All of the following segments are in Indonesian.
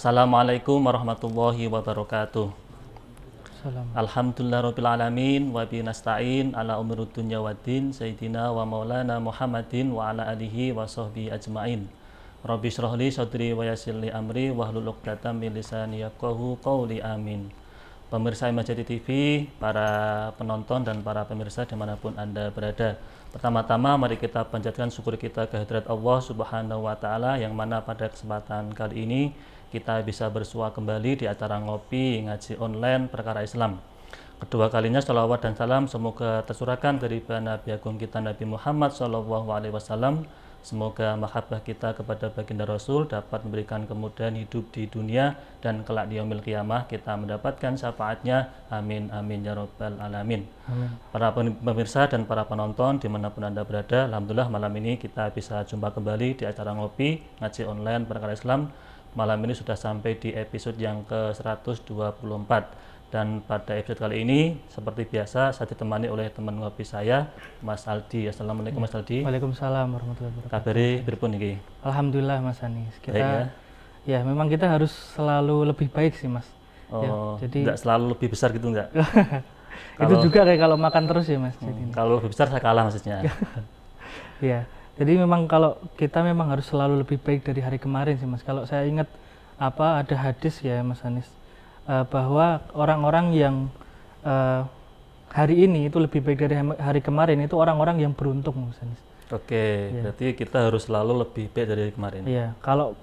Assalamualaikum warahmatullahi wabarakatuh. Salam. Alhamdulillahirabbil alamin wa bihi nasta'in ala umurud dunya waddin sayyidina wa maulana Muhammadin wa ala alihi wa sahbihi ajmain. Rabbi shrah li sadri wa yassir li amri wahlul 'uqdatam min lisani yafqahu qawli amin. Pemirsa Imajadi TV, para penonton dan para pemirsa dimanapun Anda berada. Pertama-tama mari kita panjatkan syukur kita kehadirat Allah Subhanahu wa Ta'ala, yang mana pada kesempatan kali ini kita bisa bersua kembali di acara ngopi ngaji online perkara Islam. Kedua kalinya sholawat dan salam semoga tercurahkan dari Nabi Agung kita Nabi Muhammad SAW. Semoga mahabbah kita kepada baginda Rasul dapat memberikan kemudahan hidup di dunia dan kelak di yaumil qiyamah kita mendapatkan syafaatnya. Amin amin ya rabbal alamin. Amin. Para pemirsa dan para penonton dimanapun Anda berada, alhamdulillah malam ini kita bisa jumpa kembali di acara ngopi ngaji online perkara Islam. Malam ini sudah sampai di episode yang ke-124. Dan pada episode kali ini, seperti biasa, saya ditemani oleh teman ngopi saya, Mas Aldi. Assalamualaikum Mas Aldi. Waalaikumsalam warahmatullahi wabarakatuh. Kabari pripun iki? Alhamdulillah Mas Anis. Kita Baik, ya memang kita harus selalu lebih baik sih Mas. Oh, jadi enggak selalu lebih besar gitu enggak? itu juga kayak kalau makan terus ya Mas. Kalau lebih besar saya kalah maksudnya. Iya. Jadi memang kalau kita memang harus selalu lebih baik dari hari kemarin sih Mas. Kalau saya ingat ada hadis ya Mas Anis, bahwa orang-orang yang hari ini itu lebih baik dari hari kemarin itu orang-orang yang beruntung Mas Anis. Oke, Ya. berarti kita harus selalu lebih baik dari kemarin. Iya, kalau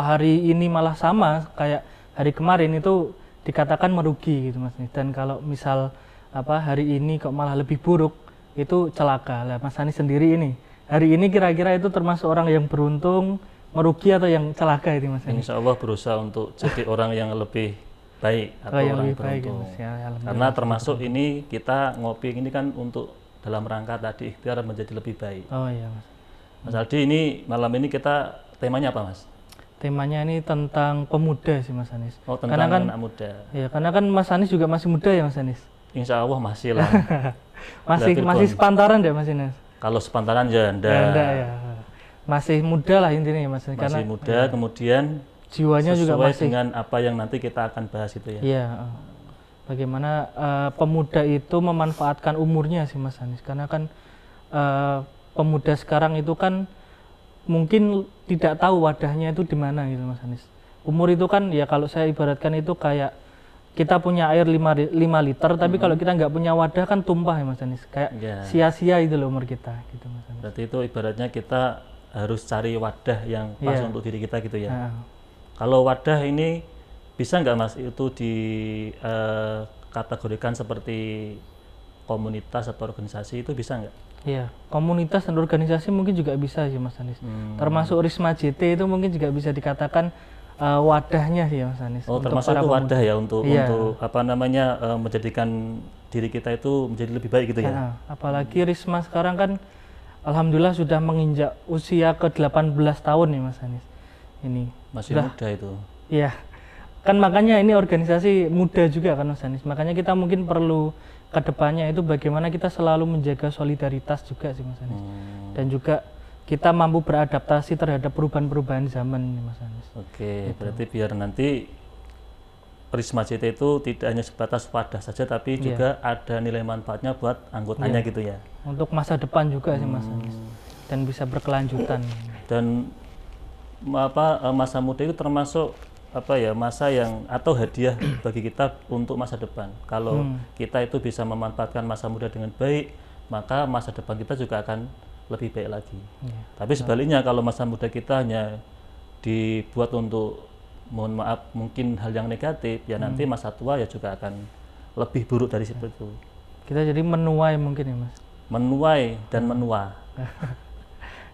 hari ini malah sama kayak hari kemarin itu dikatakan merugi gitu Mas. Dan kalau misal hari ini kok malah lebih buruk itu celaka. Lah Mas Anis sendiri ini hari ini kira-kira itu termasuk orang yang beruntung, merugi atau yang celaka itu Mas Anis? Insya Allah berusaha untuk jadi orang yang lebih baik atau yang orang lebih baik ya, beruntung. Mas. Ya, alhamdulillah. Karena termasuk ini kita ngopi ini kan untuk dalam rangka tadi ikhtiar menjadi lebih baik. Oh iya Mas. Mas Aldi, ini malam ini kita temanya apa Mas? Temanya ini tentang pemuda sih Mas Anis. Oh, tentang anak muda. Ya, karena kan Mas Anis juga masih muda ya Mas Anis. Insya Allah masih lah. masih sepantaran deh Mas Anis. Kalau sepantaran ya enggak. Enggak ya. Masih muda lah intinya ya Mas. Masih Karena muda, kemudian jiwanya juga sesuai masih dengan apa yang nanti kita akan bahas itu ya. Iya. Bagaimana pemuda itu memanfaatkan umurnya sih Mas Anis. Karena kan pemuda sekarang itu kan mungkin tidak tahu wadahnya itu di mana gitu Mas Anis. Umur itu kan ya kalau saya ibaratkan itu kayak kita punya air 5 liter, tapi kalau kita nggak punya wadah kan tumpah ya Mas Anis. Kayak sia-sia itu loh umur kita gitu Mas Anis. Berarti itu ibaratnya kita harus cari wadah yang pas untuk diri kita gitu ya. Kalau wadah ini bisa nggak Mas itu dikategorikan seperti komunitas atau organisasi, itu bisa nggak? Iya, komunitas dan organisasi mungkin juga bisa sih Mas Anis. Termasuk Risma JT itu mungkin juga bisa dikatakan wadahnya sih Mas Anis. Oh, termasuk itu wadah ya untuk menjadikan diri kita itu menjadi lebih baik gitu ya. Apalagi Risma sekarang kan alhamdulillah sudah menginjak usia ke-18 tahun nih Mas Anis. Ini masih muda itu. Iya. Kan makanya ini organisasi muda juga kan Mas Anis. Makanya kita mungkin perlu kedepannya itu bagaimana kita selalu menjaga solidaritas juga sih Mas Anis. Dan juga kita mampu beradaptasi terhadap perubahan-perubahan zaman ini Mas Anis. Oke, berarti biar nanti Prisma JT itu tidak hanya sebatas wadah saja, tapi juga ada nilai manfaatnya buat anggotanya gitu ya. Untuk masa depan juga sih Mas Anis. Dan bisa berkelanjutan. Dan masa muda itu termasuk masa yang atau hadiah bagi kita untuk masa depan. Kalau kita itu bisa memanfaatkan masa muda dengan baik, maka masa depan kita juga akan lebih baik lagi. Tapi sebaliknya kalau masa muda kita hanya dibuat untuk mohon maaf mungkin hal yang negatif, ya nanti masa tua ya juga akan lebih buruk dari seperti itu. Kita jadi menuai mungkin ya Mas. Menuai dan menua.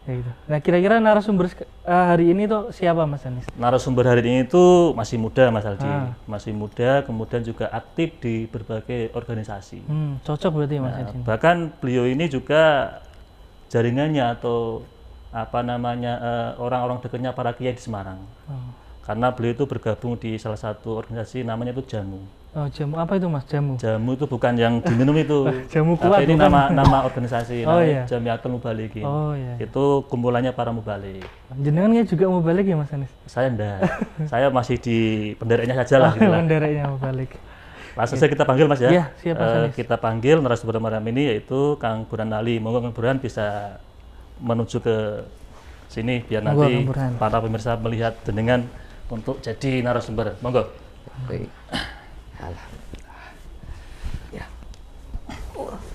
Ya gitu. Nah kira-kira narasumber hari ini tuh siapa Mas Anis? Narasumber hari ini itu masih muda Mas Aldi, masih muda, kemudian juga aktif di berbagai organisasi. Cocok berarti Mas Aldi. Bahkan beliau ini juga jaringannya atau orang-orang dekatnya para kiai di Semarang. Karena beliau itu bergabung di salah satu organisasi namanya itu Jamu. Oh, jamu apa itu Mas? Jamu. Jamu itu bukan yang diminum itu. Jamu Tapi kuat ini bukan? nama organisasi, Oh, namanya iya. Jamiatul Mubalikin. Oh iya. Itu kumpulannya para mubalik. Jenengan kan juga mau balik ya Mas Anis? Saya enggak. Saya masih di pendereknya saja lah. Gitu lah. Mendereknya mau balik. Langsung saja kita panggil Mas ya. Iya, siap, Mas Anis. Kita panggil narasumber malam ini yaitu Kang Burhan Ali. Monggo Kang Burhan bisa menuju ke sini biar Monggo, nanti Kang Burhan. para pemirsa melihat jenengan untuk jadi narasumber. Monggo. Baik. Alhamdulillah.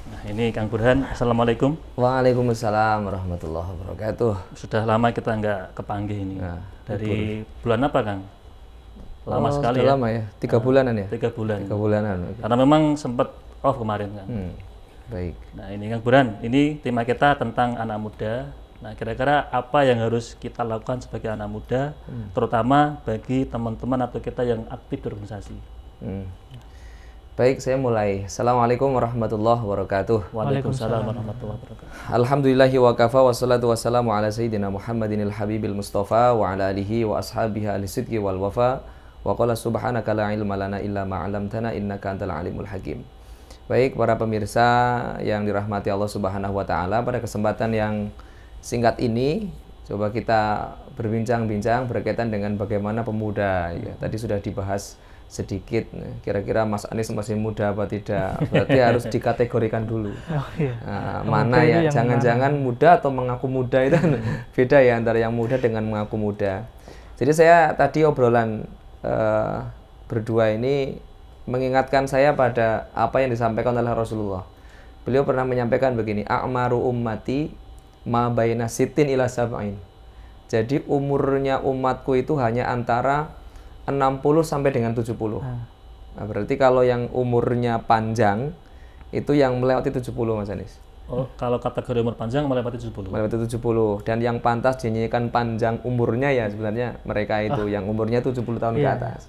Nah, ini Kang Burhan. Assalamualaikum. Waalaikumsalam warahmatullahi wabarakatuh. Sudah lama kita nggak kepanggih ini. Nah, Dari bulan apa Kang? Lama sekali sudah ya. lama ya, 3 bulanan ya. 3 bulan. 3 bulanan. Oke. Karena memang sempat off kemarin kan. Baik. Nah ini Kang Burhan, ini tema kita tentang anak muda. Nah kira-kira apa yang harus kita lakukan sebagai anak muda, terutama bagi teman-teman atau kita yang aktif di organisasi. Baik, saya mulai. Assalamualaikum warahmatullahi wabarakatuh. Waalaikumsalam warahmatullahi wabarakatuh. Alhamdulillahi wa kafa wassalatu wassalamu ala sayyidina Muhammadinil habibil mustafa wa ala alihi wa ashabihi ahli sidqi wal wafa wa qala subhanaka la ilma lana illa ma 'allamtana innaka antal alimul hakim. Baik para pemirsa yang dirahmati Allah Subhanahu wa taala, pada kesempatan yang singkat ini coba kita berbincang-bincang berkaitan dengan bagaimana pemuda ya. Tadi sudah dibahas sedikit, kira-kira Mas Anis masih muda apa tidak, berarti harus dikategorikan dulu. Oh iya. Nah, mana ya, jangan-jangan muda atau mengaku muda itu kan beda ya antara yang muda dengan mengaku muda. Jadi saya tadi obrolan berdua ini mengingatkan saya pada apa yang disampaikan oleh Rasulullah. Beliau pernah menyampaikan begini, a'maru ummati ma baina sitin ila sab'in. Jadi umurnya umatku itu hanya antara 60 sampai dengan 70. Nah, berarti kalau yang umurnya panjang itu yang melewati 70 Mas Anis. Oh, kalau kategori umur panjang melewati 70. Melewati 70, dan yang pantas dinyanyikan panjang umurnya ya sebenarnya mereka itu yang umurnya 70 tahun ke atas.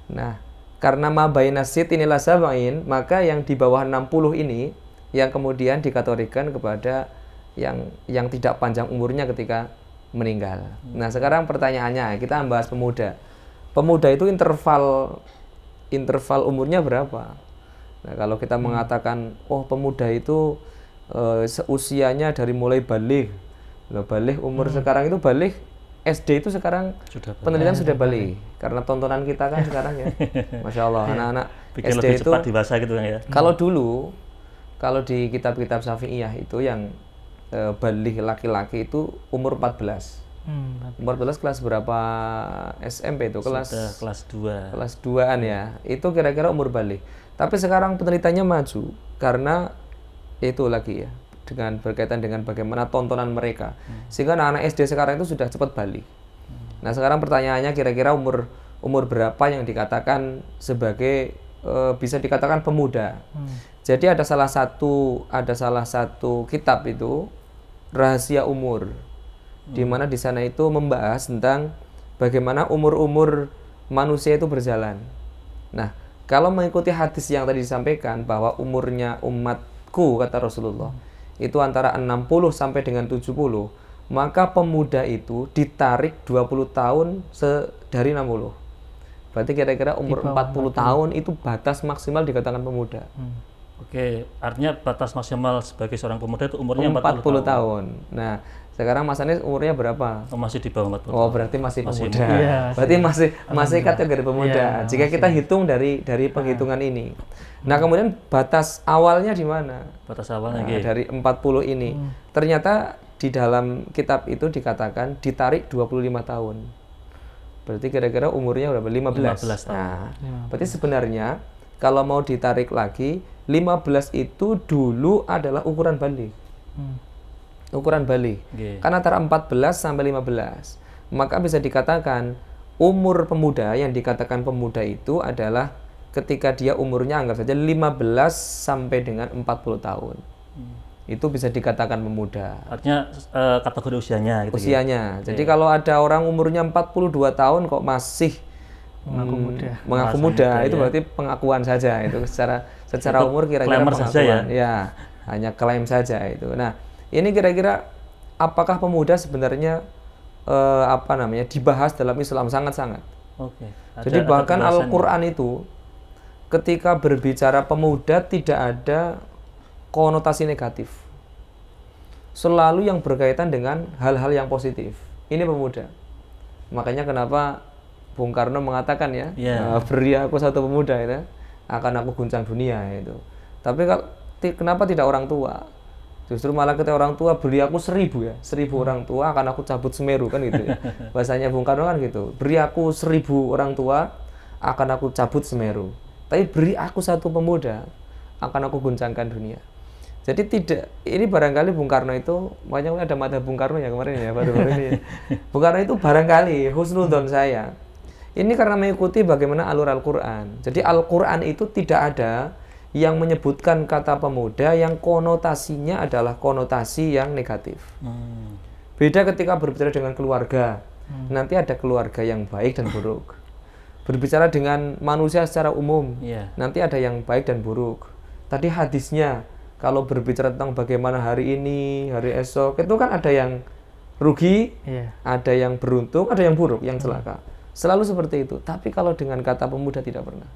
Nah, karena ma baina sitin ila sab'in, maka yang di bawah 60 ini yang kemudian dikategorikan kepada yang tidak panjang umurnya ketika meninggal. Nah, sekarang pertanyaannya, kita membahas pemuda. Pemuda itu interval umurnya berapa? Nah, kalau kita mengatakan, oh pemuda itu usianya dari mulai balik. Nah, balik umur sekarang itu balik SD itu sekarang Sudah penelitian sudah balik. Karena tontonan kita kan sekarang ya, Masya Allah, anak-anak bikin SD lebih itu cepat dewasa gitu kan ya. kalau dulu, kalau di kitab-kitab Syafi'iyah itu yang balik laki-laki itu umur 14. Umur 14 kelas berapa SMP itu? Sudah kelas 2. Kelas 2-an ya. Itu kira-kira umur balik. Tapi sekarang penelitiannya maju karena itu lagi ya, dengan berkaitan dengan bagaimana tontonan mereka. Sehingga anak-anak SD sekarang itu sudah cepat balik. Nah, sekarang pertanyaannya kira-kira umur berapa yang dikatakan sebagai bisa dikatakan pemuda. Jadi ada salah satu kitab itu Rahasia Umur, di mana di sana itu membahas tentang bagaimana umur-umur manusia itu berjalan. Nah, kalau mengikuti hadis yang tadi disampaikan bahwa umurnya umatku kata Rasulullah itu antara 60 sampai dengan 70, maka pemuda itu ditarik 20 tahun dari 60. Berarti kira-kira umur 40 tahun itu batas maksimal dikatakan pemuda. Oke, artinya batas maksimal sebagai seorang pemuda itu umurnya 40 40 tahun. Nah, sekarang Mas Anis umurnya berapa? Oh, masih di bawah 40. Oh, berarti masih pemuda. Iya, Berarti masih kategori pemuda. Iya, Jika kita hitung dari penghitungan ini. Nah, kemudian batas awalnya di mana? Batas awalnya Nah, dari 40 ini. Ternyata di dalam kitab itu dikatakan ditarik 25 tahun. Berarti kira-kira umurnya berapa? 15. 15 tahun. Nah, berarti sebenarnya kalau mau ditarik lagi, 15 itu dulu adalah ukuran balik. Ukuran balik. Kan antara 14 sampai 15. Maka bisa dikatakan umur pemuda, yang dikatakan pemuda itu adalah ketika dia umurnya anggap saja 15 sampai dengan 40 tahun. Itu bisa dikatakan pemuda. Artinya kategori usianya gitu. Usianya. Jadi kalau ada orang umurnya 42 tahun kok masih mengaku muda, itu berarti pengakuan saja itu secara umur kira-kira pengakuan saja ya, hanya klaim saja itu. Nah, ini kira-kira apakah pemuda sebenarnya dibahas dalam Islam sangat-sangat. Oke. Jadi bahkan Al-Qur'an itu ketika berbicara pemuda tidak ada konotasi negatif. Selalu yang berkaitan dengan hal-hal yang positif. Ini pemuda. Makanya kenapa Bung Karno mengatakan ya, beri aku satu pemuda itu, akan aku guncang dunia itu. Tapi kenapa tidak orang tua? Justru malah ketika orang tua beri aku 1000 ya, 1000 orang tua akan aku cabut Semeru kan gitu ya. Bahasanya Bung Karno kan gitu. Beri aku 1000 orang tua akan aku cabut Semeru. Tapi beri aku satu pemuda akan aku guncangkan dunia. Jadi tidak, ini barangkali Bung Karno itu, makanya ada mata Bung Karno ya kemarin ya, baru-baru ini ya. Bung Karno itu barangkali husnudon saya. Ini karena mengikuti bagaimana alur Al-Quran. Jadi Al-Quran itu tidak ada yang menyebutkan kata pemuda yang konotasinya adalah konotasi yang negatif. Beda ketika berbicara dengan keluarga. Nanti ada keluarga yang baik dan buruk. Berbicara dengan manusia secara umum. Nanti ada yang baik dan buruk. Tadi hadisnya, kalau berbicara tentang bagaimana hari ini, hari esok, itu kan ada yang rugi, ada yang beruntung, ada yang buruk, yang celaka. Selalu seperti itu. Tapi kalau dengan kata pemuda tidak pernah.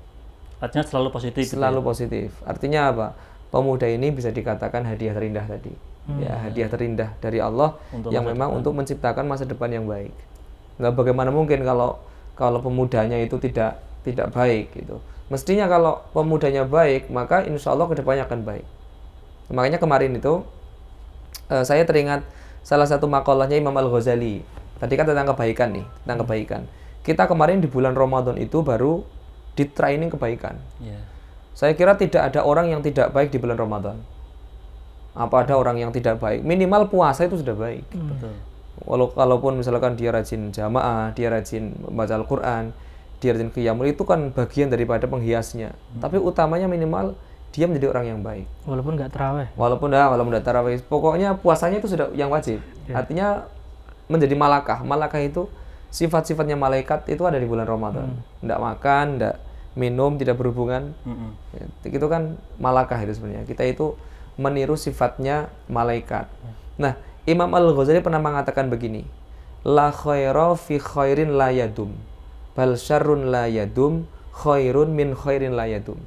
Artinya selalu positif. Selalu positif. Artinya apa? Pemuda ini bisa dikatakan hadiah terindah tadi. Ya, hadiah terindah dari Allah untuk yang memang depan. Untuk menciptakan masa depan yang baik. Nggak bagaimana mungkin kalau pemudanya itu tidak baik gitu. Mestinya kalau pemudanya baik, maka insya Allah kedepannya akan baik. Makanya kemarin itu saya teringat salah satu makalahnya Imam Al-Ghazali. Tadi kan tentang kebaikan nih, tentang kebaikan. Kita kemarin di bulan Ramadan itu baru di training kebaikan. Saya kira tidak ada orang yang tidak baik di bulan Ramadan. Apa ada orang yang tidak baik? Minimal puasa itu sudah baik. Betul. Walaupun misalkan dia rajin jamaah, dia rajin membaca Al-Quran, dia rajin qiyamul, itu kan bagian daripada penghiasnya. Tapi utamanya minimal dia menjadi orang yang baik. Walaupun nggak tarawih. Walaupun nggak tarawih. Pokoknya puasanya itu sudah yang wajib. Artinya menjadi malakah. Malakah itu sifat-sifatnya malaikat itu ada di bulan Ramadan. Nggak makan, nggak minum, tidak berhubungan. Itu kan malakah itu sebenarnya. Kita itu meniru sifatnya malaikat. Nah, Imam Al-Ghazali pernah mengatakan begini. La khaira fi khairin la yadum. Bal syarrun la yadum, khairun min khairin la yadum.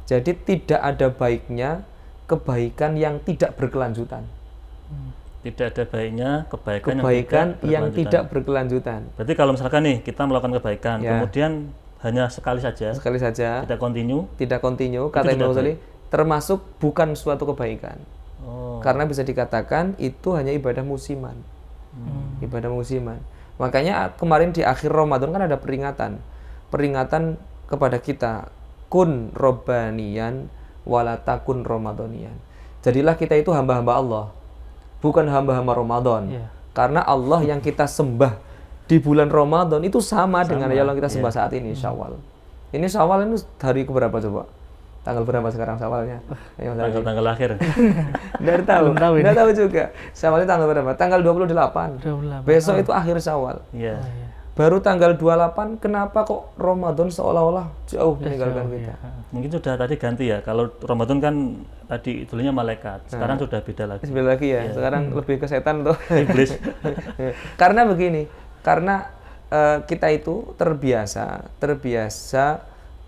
Jadi tidak ada baiknya kebaikan yang tidak berkelanjutan. Tidak ada baiknya kebaikan yang tidak berkelanjutan. Berarti kalau misalkan nih kita melakukan kebaikan, kemudian hanya sekali saja, tidak continue, kata Imam Ghazali, termasuk bukan suatu kebaikan. Karena bisa dikatakan itu hanya ibadah musiman. Ibadah musiman. Makanya kemarin di akhir Ramadan kan ada peringatan kepada kita, kun robbaniyan walatakun ramadaniyan. Jadilah kita itu hamba-hamba Allah, bukan hamba-hamba Ramadan. Karena Allah yang kita sembah di bulan Ramadan itu sama dengan yang kita sembah saat ini, Syawal. Ini Syawal ini hari keberapa coba? Tanggal berapa sekarang Syawalnya? Tanggal akhir. Nggak tahu juga. Syawalnya tanggal berapa? Tanggal 28. Besok itu akhir Syawal. Baru tanggal 28, kenapa kok Ramadan seolah-olah jauh meninggalkan kita? Mungkin sudah tadi ganti ya. Kalau Ramadan kan tadi dulunya malaikat, sekarang sudah beda lagi. Beda lagi ya. Sekarang lebih ke setan tuh. Iblis. Karena begini, karena kita itu terbiasa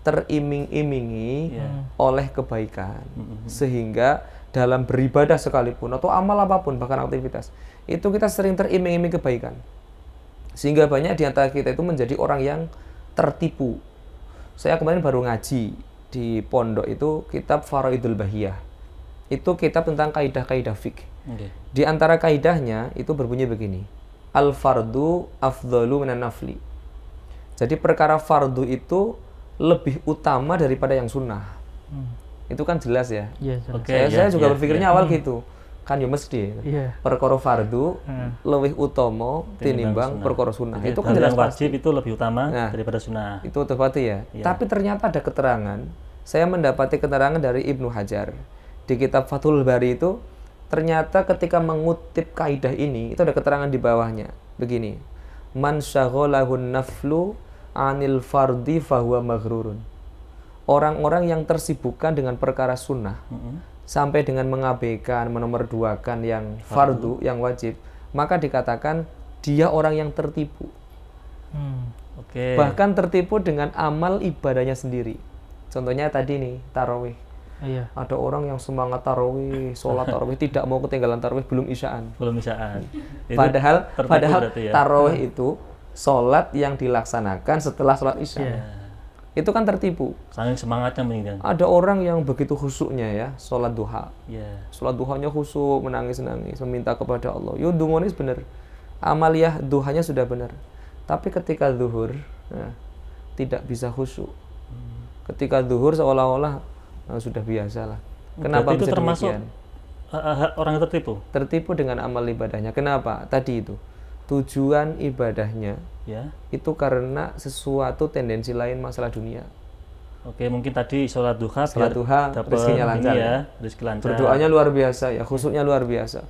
teriming-imingi oleh kebaikan, sehingga dalam beribadah sekalipun atau amal apapun, bahkan aktivitas, itu kita sering teriming-iming kebaikan. Sehingga banyak di antara kita itu menjadi orang yang tertipu. Saya kemarin baru ngaji di pondok itu kitab Faraidul Bahiyah. Itu kitab tentang kaidah-kaidah fikih. Di antara kaidahnya itu berbunyi begini. Al-fardu afdalu minan nafli. Jadi perkara fardu itu lebih utama daripada yang sunnah. Itu kan jelas ya. Saya juga berpikirnya awal gitu. Kan ya mesti perkara fardu lebih utama tinimbang perkara sunnah. Jadi, itu kan jelas wajib itu lebih utama daripada sunnah. Itu tepatnya ya. Tapi ternyata ada keterangan. Saya mendapati keterangan dari Ibnu Hajar di kitab Fathul Bari itu, ternyata ketika mengutip kaidah ini itu ada keterangan di bawahnya. Begini. Man syaghalahun naflu anil fardi fahuwa maghrurun. Orang-orang yang tersibukkan dengan perkara sunnah sampai dengan mengabaikan, menomorduakan yang fardu, yang wajib, maka dikatakan dia orang yang tertipu. Bahkan tertipu dengan amal ibadahnya sendiri. Contohnya tadi nih, tarawih. Iya. Ada orang yang semangat tarawih, sholat tarawih, tidak mau ketinggalan tarawih belum isyaan. Belum bisaan. Itu Padahal tertipu berarti ya. tarawih itu sholat yang dilaksanakan setelah sholat isya. Iya. Itu kan tertipu. Saking semangatnya meninggal. Ada orang yang begitu khusyuknya ya, sholat duha. Ya. Sholat duhanya khusyuk, menangis-nangis, meminta kepada Allah. Yo dungonis bener. Amaliyah duhanya sudah benar. Tapi ketika zuhur, nah, tidak bisa khusyuk. Ketika zuhur seolah-olah sudah biasa lah. Kenapa Berarti itu bisa termasuk demikian? orang yang tertipu. Tertipu dengan amal ibadahnya. Kenapa? Tadi itu. Tujuan ibadahnya Ya. itu karena sesuatu tendensi lain masalah dunia. Oke, mungkin tadi sholat duha Sholat biar duha, dapat rezekinya lancar ini ya. rezeki lancar. Berdoanya luar biasa ya, khusyuknya luar biasa.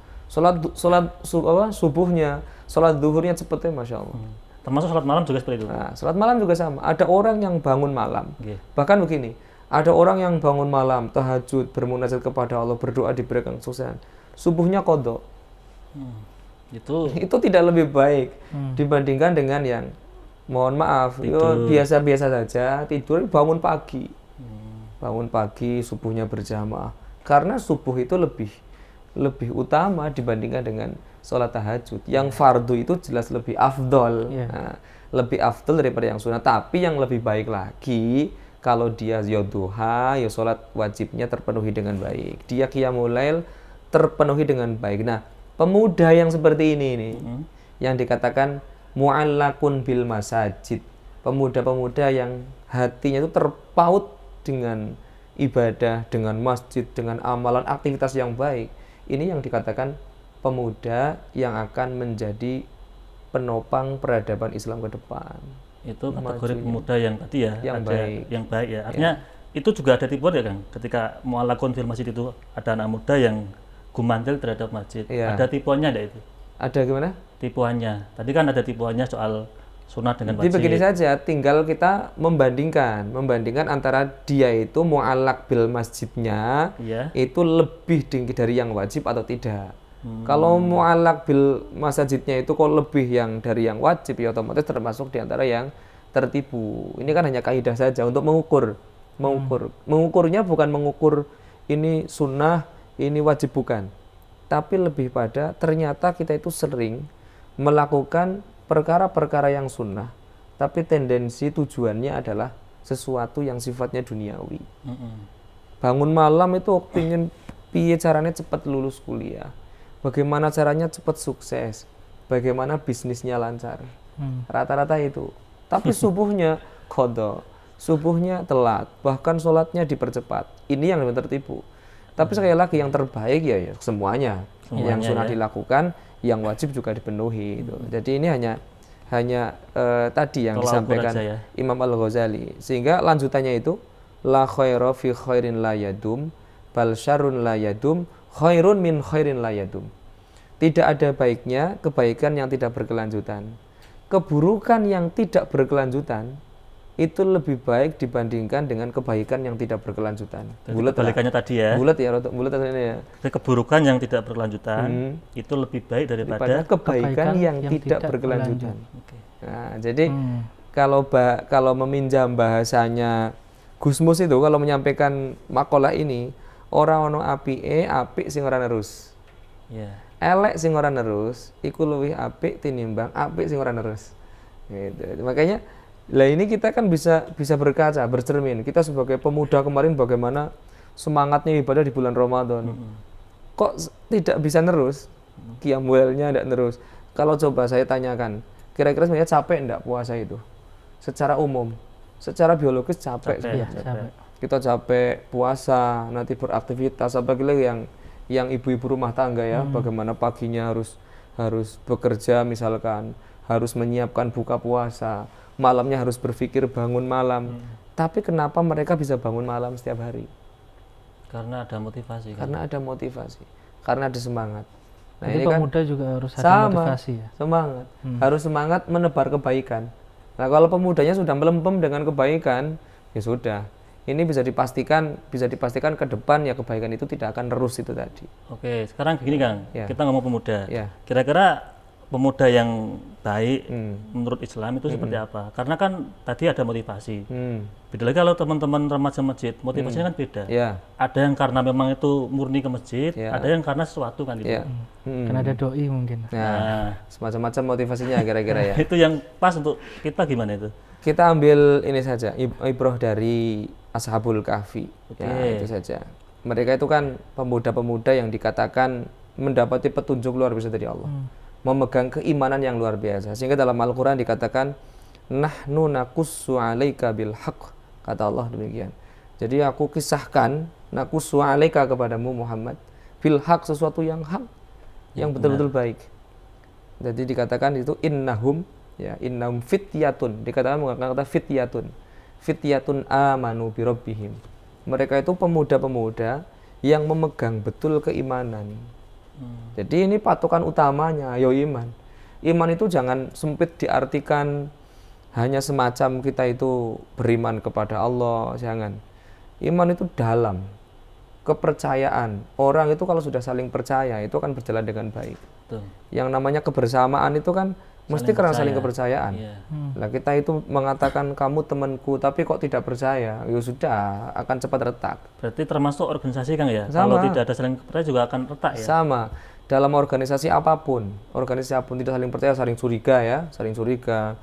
Subuhnya, sholat duhurnya cepetnya masya Allah. Termasuk sholat malam juga seperti itu. Nah, sholat malam juga sama. Ada orang yang bangun malam. Oke. Bahkan begini, ada orang yang bangun malam, tahajud, bermunajat kepada Allah, berdoa diberikan kesuksesan. Subuhnya qadha. Itu Itu tidak lebih baik dibandingkan dengan yang mohon maaf, yo biasa-biasa saja, tidur bangun pagi. Bangun pagi, subuhnya berjamaah. Karena subuh itu lebih utama dibandingkan dengan sholat tahajud. Yang fardu itu jelas lebih afdol. Iya. Nah, lebih afdol daripada yang sunnah. Tapi yang lebih baik lagi, kalau dia ya duha, ya sholat wajibnya terpenuhi dengan baik. Dia qiyamul lail terpenuhi dengan baik. Nah, pemuda yang seperti ini nih, yang dikatakan mu'allakun bil masajid. Pemuda-pemuda yang hatinya itu terpaut dengan ibadah, dengan masjid, dengan amalan aktivitas yang baik. Ini yang dikatakan pemuda yang akan menjadi penopang peradaban Islam ke depan. itu kategori Majunya. pemuda yang tadi ya, Yang ada baik. yang baik ya. Artinya itu juga ada tipuan ya Kang. Ketika mu'allakun fil masjid itu ada anak muda yang gumantil terhadap masjid. Iya. Ada tipuannya ada itu. Ada gimana? Tipuannya. Tadi kan ada tipuannya soal sunat dengan Jadi wajib. begini saja, tinggal kita membandingkan antara dia itu mu'allak bil masjidnya Iya. itu lebih tinggi dari yang wajib atau tidak. Kalau mu'allak bil masjidnya itu kok lebih yang dari yang wajib, ya otomatis termasuk di antara yang tertipu. Ini kan hanya kaidah saja untuk mengukur. Mengukurnya bukan mengukur ini sunnah, ini wajib, bukan. Tapi lebih pada ternyata kita itu sering melakukan perkara-perkara yang sunnah, tapi tendensi tujuannya adalah sesuatu yang sifatnya duniawi. Bangun malam itu pingin piye caranya cepat lulus kuliah, bagaimana caranya cepat sukses, bagaimana bisnisnya lancar. Rata-rata itu. Tapi subuhnya qadha, subuhnya telat, bahkan sholatnya dipercepat. Ini yang lebih tertipu. Tapi sekali lagi yang terbaik ya semuanya. Yang sunnah dilakukan, yang wajib juga dipenuhi. Itu. Jadi ini hanya tadi yang Tolak disampaikan ukur aja ya. Imam Al-Ghazali. Sehingga lanjutannya itu la khaira fi khairin la yadum bal syarrun la yadum khairun min khairin la yadum. Tidak ada baiknya kebaikan yang tidak berkelanjutan. Keburukan yang tidak berkelanjutan itu lebih baik dibandingkan dengan kebaikan yang tidak berkelanjutan. Bulat Kebalikannya tadi ya. Bulat ya, bulat ini ya. Jadi keburukan yang tidak berkelanjutan itu lebih baik Daripada daripada kebaikan yang tidak berkelanjutan. Oke. Nah, jadi kalau meminjam bahasanya Gusmus itu, kalau menyampaikan makalah ini, orang ono apik sing ora nerus. Ya. Elek sing ora nerus iku luwih apik tinimbang apik sing ora nerus. Gitu. Makanya lah ini kita kan bisa berkaca, bercermin. Kita sebagai pemuda kemarin bagaimana semangatnya ibadah di bulan Ramadan. Kok tidak bisa nerus? Qiyamulnya tidak nerus. Kalau coba saya tanyakan, kira-kira sebenarnya capek enggak puasa itu? Secara umum, secara biologis capek. Capek. Capek. Kita capek puasa, nanti beraktivitas, apalagi yang ibu-ibu rumah tangga ya, bagaimana paginya harus bekerja misalkan, harus menyiapkan buka puasa, malamnya harus berpikir bangun malam. Tapi kenapa mereka bisa bangun malam setiap hari? Iya. Karena ada motivasi. Kan? Karena ada motivasi, karena ada semangat. Nah, Jadi ini kan pemuda juga harus ada sama, motivasi ya. semangat. Harus semangat menebar kebaikan. Nah, kalau pemudanya sudah melempem dengan kebaikan, ya sudah. Ini bisa dipastikan ke depan ya kebaikan itu tidak akan terus itu tadi. Oke, sekarang begini Kang, Ya. kita ngomong pemuda. Ya. Kira-kira pemuda yang baik menurut Islam itu seperti apa? Karena kan tadi ada motivasi. Beda lagi kalau teman-teman remaja masjid, motivasinya kan beda. Ya. Ada yang karena memang itu murni ke masjid, Ya. ada yang karena sesuatu kan itu. Ya. Karena ada doi mungkin. Nah, semacam-macam motivasinya kira-kira ya. Itu yang pas untuk kita gimana itu? Kita ambil ini saja, ibrah dari Ashabul Kahfi. Ya, itu saja. Mereka itu kan pemuda-pemuda yang dikatakan mendapati petunjuk luar biasa dari Allah. Memegang keimanan yang luar biasa. Sehingga dalam Al-Quran dikatakan, nahnu nakussu alaika bil haqq. Kata Allah demikian. Jadi aku kisahkan, nakussu alaika kepadamu Muhammad, bil haqq, sesuatu yang hak, yang betul-betul baik. Jadi dikatakan itu innahum fityatun. Dikatakan menggunakan kata fityatun amanu bi rabbihim. Mereka itu pemuda-pemuda yang memegang betul keimanan. Jadi ini patokan utamanya, iman. Iman itu jangan sempit diartikan hanya semacam kita itu beriman kepada Allah, jangan. Iman itu dalam, kepercayaan. Orang itu kalau sudah saling percaya, itu akan berjalan dengan baik. Betul. Yang namanya kebersamaan itu kan mesti karena saling kepercayaan. Iya. Lah kita itu mengatakan kamu temanku tapi kok tidak percaya, ya sudah akan cepat retak. Berarti termasuk organisasi Kang ya? Sama. Kalau tidak ada saling percaya juga akan retak ya? Sama. Dalam organisasi apapun tidak saling percaya, saling curiga,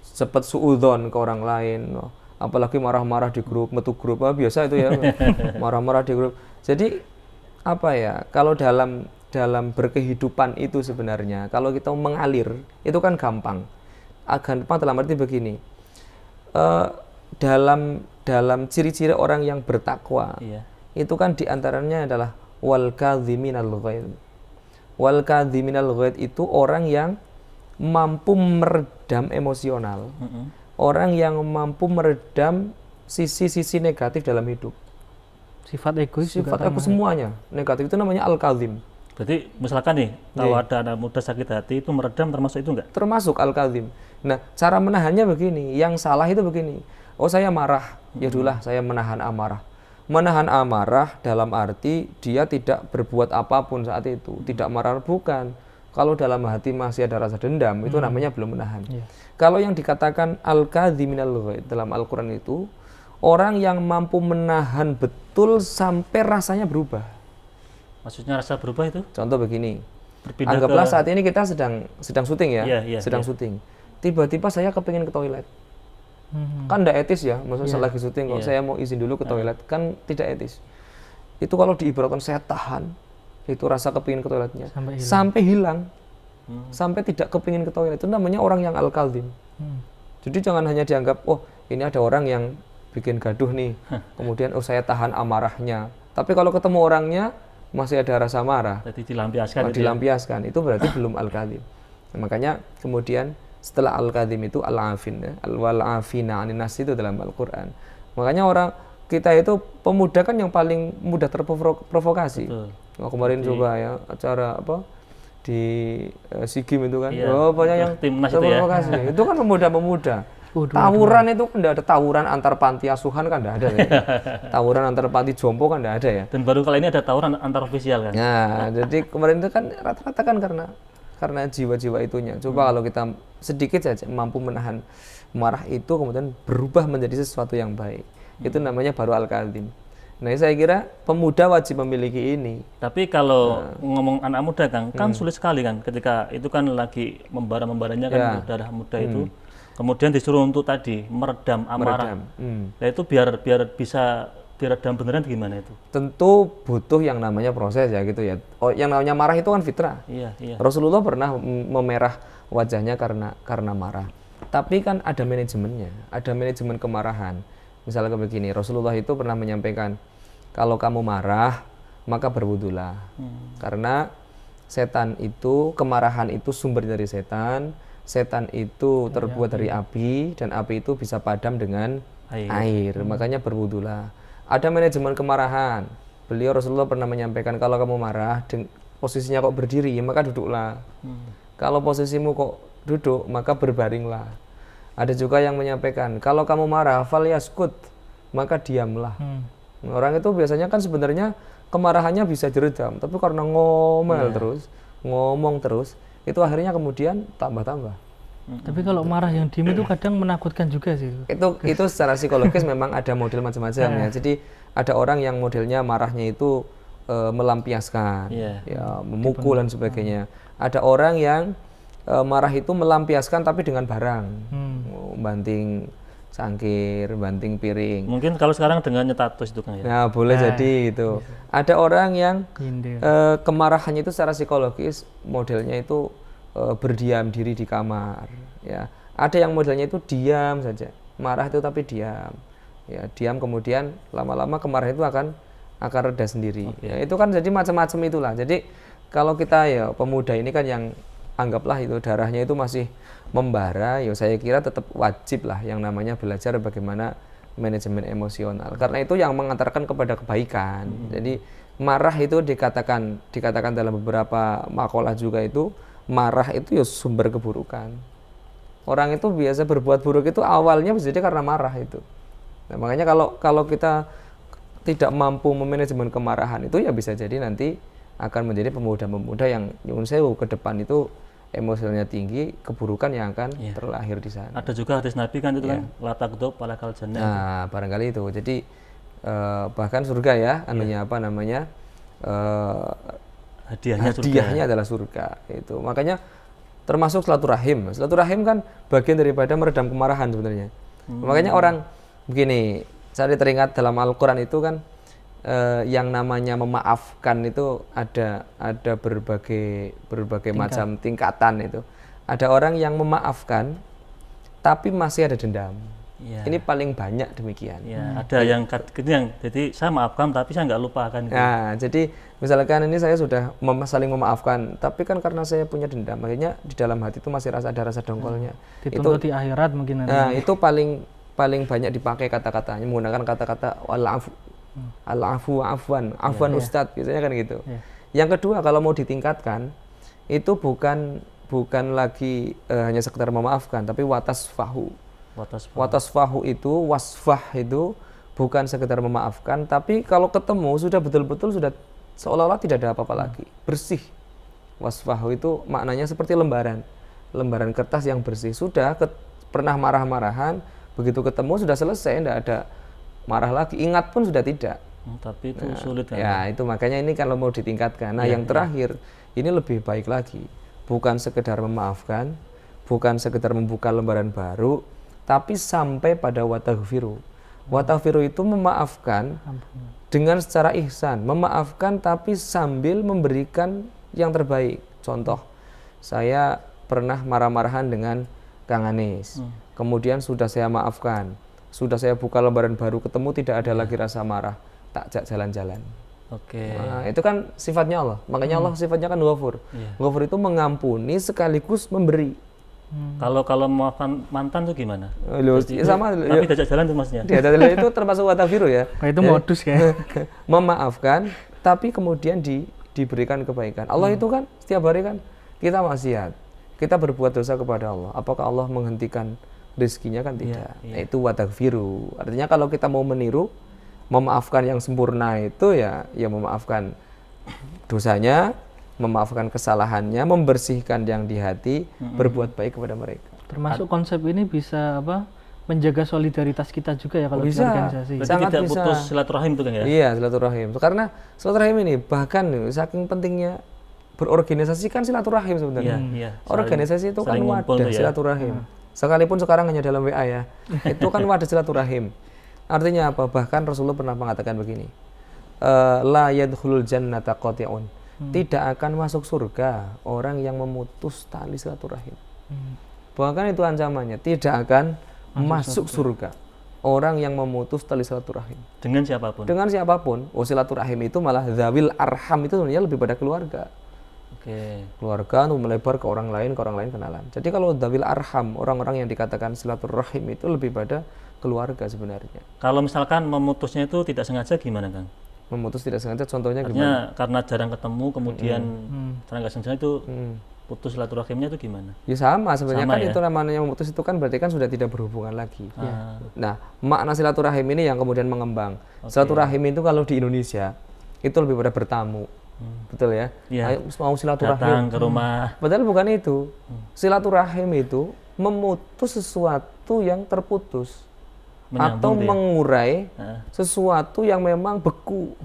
cepat suudzon ke orang lain. Apalagi marah-marah di grup, metu grup, biasa itu ya. Marah-marah di grup. Jadi apa ya? Kalau dalam berkehidupan itu sebenarnya kalau kita mengalir itu kan gampang. Gampang dalam arti begini. Dalam ciri-ciri orang yang bertakwa itu kan diantaranya adalah wal kadhiminal ghaidh. Wal kadhiminal ghaidh itu orang yang mampu meredam emosional. Orang yang mampu meredam sisi-sisi negatif dalam hidup. Sifat egois juga Sifat egois semuanya negatif itu namanya al-kadhim. Berarti misalkan nih, kalau ada anak muda sakit hati itu meredam termasuk itu enggak? Termasuk al-kadhim. Nah, cara menahannya begini, yang salah itu begini. Oh, saya marah, ya dululah saya menahan amarah. Menahan amarah dalam arti dia tidak berbuat apapun saat itu, tidak marah, bukan. Kalau dalam hati masih ada rasa dendam, itu namanya belum menahan. Kalau yang dikatakan al-kadhiminal ghaidh dalam Al-Quran itu, orang yang mampu menahan betul sampai rasanya berubah. Maksudnya rasa berubah itu? Contoh begini, Berpindah anggaplah saat ini kita sedang syuting ya, Iya. syuting. Tiba-tiba saya kepingin ke toilet, kan tidak etis ya, maksudnya lagi syuting kok saya mau izin dulu ke toilet, kan tidak etis. Itu kalau diibaratkan saya tahan, itu rasa kepingin ke toiletnya sampai hilang, sampai tidak kepingin ke toilet, itu namanya orang yang al-kadhim. Jadi jangan hanya dianggap, oh ini ada orang yang bikin gaduh nih, kemudian oh saya tahan amarahnya. Tapi kalau ketemu orangnya masih ada rasa marah, jadi dilampiaskan. Dilampiaskan, itu berarti belum al-kadhim. Nah, makanya kemudian setelah al-kadhim itu al-afin, wal-afina anin nas itu dalam Al-Quran. Makanya orang kita itu pemuda kan yang paling mudah terprovokasi. Oh, kemarin coba ya acara apa di SEA-Games itu kan, banyak yang terprovokasi. Itu kan pemuda-pemuda. Tawuran itu kan tidak ada tawuran antar panti asuhan kan tidak ada ya. Tawuran antar panti jompo kan tidak ada ya. Dan baru kali ini ada tawuran antar ofisial kan. Nah, jadi kemarin itu kan rata-rata kan karena jiwa-jiwa itunya. Coba kalau kita sedikit saja mampu menahan marah itu kemudian berubah menjadi sesuatu yang baik. Itu namanya baru al-kadhim. Nah, saya kira pemuda wajib memiliki ini. Tapi kalau ngomong anak muda kan sulit sekali kan ketika itu kan lagi membara-membaranya kan darah muda itu. Kemudian disuruh untuk tadi meredam amarah. Nah itu biar bisa diredam beneran gimana itu? Tentu butuh yang namanya proses ya gitu ya. Oh, yang namanya marah itu kan fitrah. Iya. Rasulullah pernah memerah wajahnya karena marah. Tapi kan ada manajemennya, ada manajemen kemarahan. Misalnya begini, Rasulullah itu pernah menyampaikan, kalau kamu marah maka berwudulah. Karena setan itu, kemarahan itu sumber dari setan. Setan itu terbuat dari api dan api itu bisa padam dengan air. Makanya berwudulah. Ada manajemen kemarahan. Beliau Rasulullah pernah menyampaikan kalau kamu marah posisinya kok berdiri maka duduklah. Kalau posisimu kok duduk maka berbaringlah. Ada juga yang menyampaikan kalau kamu marah falyaskut maka diamlah. Orang itu biasanya kan sebenarnya kemarahannya bisa diredam, tapi karena ngomong terus itu akhirnya kemudian tambah-tambah. Tapi kalau marah yang diem itu kadang menakutkan juga sih. Itu secara psikologis memang ada model macam-macam ya. Jadi ada orang yang modelnya marahnya itu melampiaskan, ya memukul dan sebagainya. Ada orang yang marah itu melampiaskan tapi dengan barang, banting cangkir, banting piring. Mungkin kalau sekarang dengan nyetatus itu kan ya. Nah, boleh jadi itu. Ada orang yang Nyindir. kemarahannya itu secara psikologis modelnya itu berdiam diri di kamar, ya. Ada yang modelnya itu diam saja, marah itu tapi diam, ya diam kemudian lama-lama kemarahan itu akan reda sendiri. Ya, itu kan jadi macam-macam itulah. Jadi kalau kita ya pemuda ini kan yang anggaplah itu darahnya itu masih membara, ya saya kira tetap wajib lah yang namanya belajar bagaimana manajemen emosional. Karena itu yang mengantarkan kepada kebaikan. Jadi marah itu dikatakan dalam beberapa makalah juga itu marah itu ya sumber keburukan. Orang itu biasa berbuat buruk itu awalnya bisa jadi karena marah itu. Nah, makanya kalau kita tidak mampu memanajemen kemarahan itu ya bisa jadi nanti akan menjadi pemuda-pemuda yang nyuwun sewu ke depan itu emosinya tinggi, keburukan yang akan terlahir di sana. Ada juga hadis Nabi kan itu kan la taghdab walakal jannah. Nah, barangkali itu. Jadi bahkan surga ya, anunya apa namanya? Hadiahnya adalah surga. Itu. Makanya termasuk silaturahim. Silaturahim kan bagian daripada meredam kemarahan sebenarnya. Makanya orang begini, saya teringat dalam Al-Qur'an itu kan yang namanya memaafkan itu ada berbagai macam tingkatan itu. Ada orang yang memaafkan tapi masih ada dendam. Ini paling banyak demikian. Ada yang jadi saya maafkan tapi saya nggak lupakan. Nah, jadi misalkan ini saya sudah saling memaafkan, tapi kan karena saya punya dendam, akhirnya di dalam hati itu masih ada rasa dongkolnya. Dituntut di akhirat mungkin nanti. Nah, itu paling banyak dipakai kata-katanya menggunakan kata-kata afwan Ustadz, biasanya kan gitu. Yang kedua, kalau mau ditingkatkan itu bukan lagi hanya sekedar memaafkan, tapi watasfahu itu, wasfah itu bukan sekedar memaafkan, tapi kalau ketemu sudah betul-betul sudah seolah-olah tidak ada apa-apa lagi, bersih. Wasfahu itu maknanya seperti lembaran kertas yang bersih. Sudah pernah marah-marahan, begitu ketemu sudah selesai, tidak ada marah lagi, ingat pun sudah tidak. Tapi itu sulit kan? Ya, itu makanya ini kalau mau ditingkatkan. Nah, yang terakhir ini lebih baik lagi, bukan sekedar memaafkan, bukan sekedar membuka lembaran baru, tapi sampai pada wataghfiru. Wataghfiru itu memaafkan dengan secara ihsan, memaafkan tapi sambil memberikan yang terbaik. Contoh, saya pernah marah-marahan dengan Kang Anis, kemudian sudah saya maafkan, sudah saya buka lembaran baru, ketemu tidak ada lagi rasa marah, tak ajak jalan-jalan. Nah, itu kan sifatnya Allah. Makanya Allah sifatnya kan Ghafur. Ghafur itu mengampuni sekaligus memberi. Kalau memaafkan mantan tuh gimana? Sama. Tapi diajak jalan tuh maksudnya. Diajak jalan itu termasuk wataghfiru ya. Itu modus ya. Memaafkan, tapi kemudian diberikan kebaikan. Allah itu kan setiap hari kan kita maksiat, kita berbuat dosa kepada Allah. Apakah Allah menghentikan rezekinya? Kan tidak. Nah, itu wataghfiru. Artinya kalau kita mau meniru, memaafkan yang sempurna itu ya memaafkan dosanya, memaafkan kesalahannya, membersihkan yang di hati, berbuat baik kepada mereka. Termasuk konsep ini bisa menjaga solidaritas kita juga ya kalau di bisa, organisasi. Berarti tidak putus silaturahim itu kan ya? Iya, silaturahim. Karena silaturahim ini bahkan saking pentingnya berorganisasi kan silaturahim sebenarnya. Organisasi itu kan wadah silaturahim. Sekalipun sekarang hanya dalam WA ya, itu kan wadah silaturahim. Artinya apa? Bahkan Rasulullah pernah mengatakan begini, la yadkhulul jannata qati'un. Tidak akan masuk surga orang yang memutus tali silaturahim. Bahkan itu ancamannya, tidak akan masuk surga orang yang memutus tali silaturahim. Dengan siapapun? Dengan siapapun. Silaturahim itu malah zawil arham, itu sebenarnya lebih pada keluarga. Keluarga melebar ke orang lain kenalan. Jadi kalau zawil arham, orang-orang yang dikatakan silaturahim itu lebih pada keluarga sebenarnya. Kalau misalkan memutusnya itu tidak sengaja gimana, Kang? Memutus tidak sengaja contohnya gimana? Karena jarang ketemu kemudian jarang nggak sengaja itu putus silaturahimnya itu gimana? Ya sama sebenarnya kan ya? Itu namanya memutus itu kan berarti kan sudah tidak berhubungan lagi. Nah, makna silaturahim ini yang kemudian mengembang. Silaturahim itu kalau di Indonesia itu lebih pada bertamu. Betul ya? Ayo mau silaturahim. Datang ke rumah. Padahal bukan itu. Silaturahim itu memutus sesuatu yang terputus Menyambung atau dia. mengurai Heeh. sesuatu yang memang beku.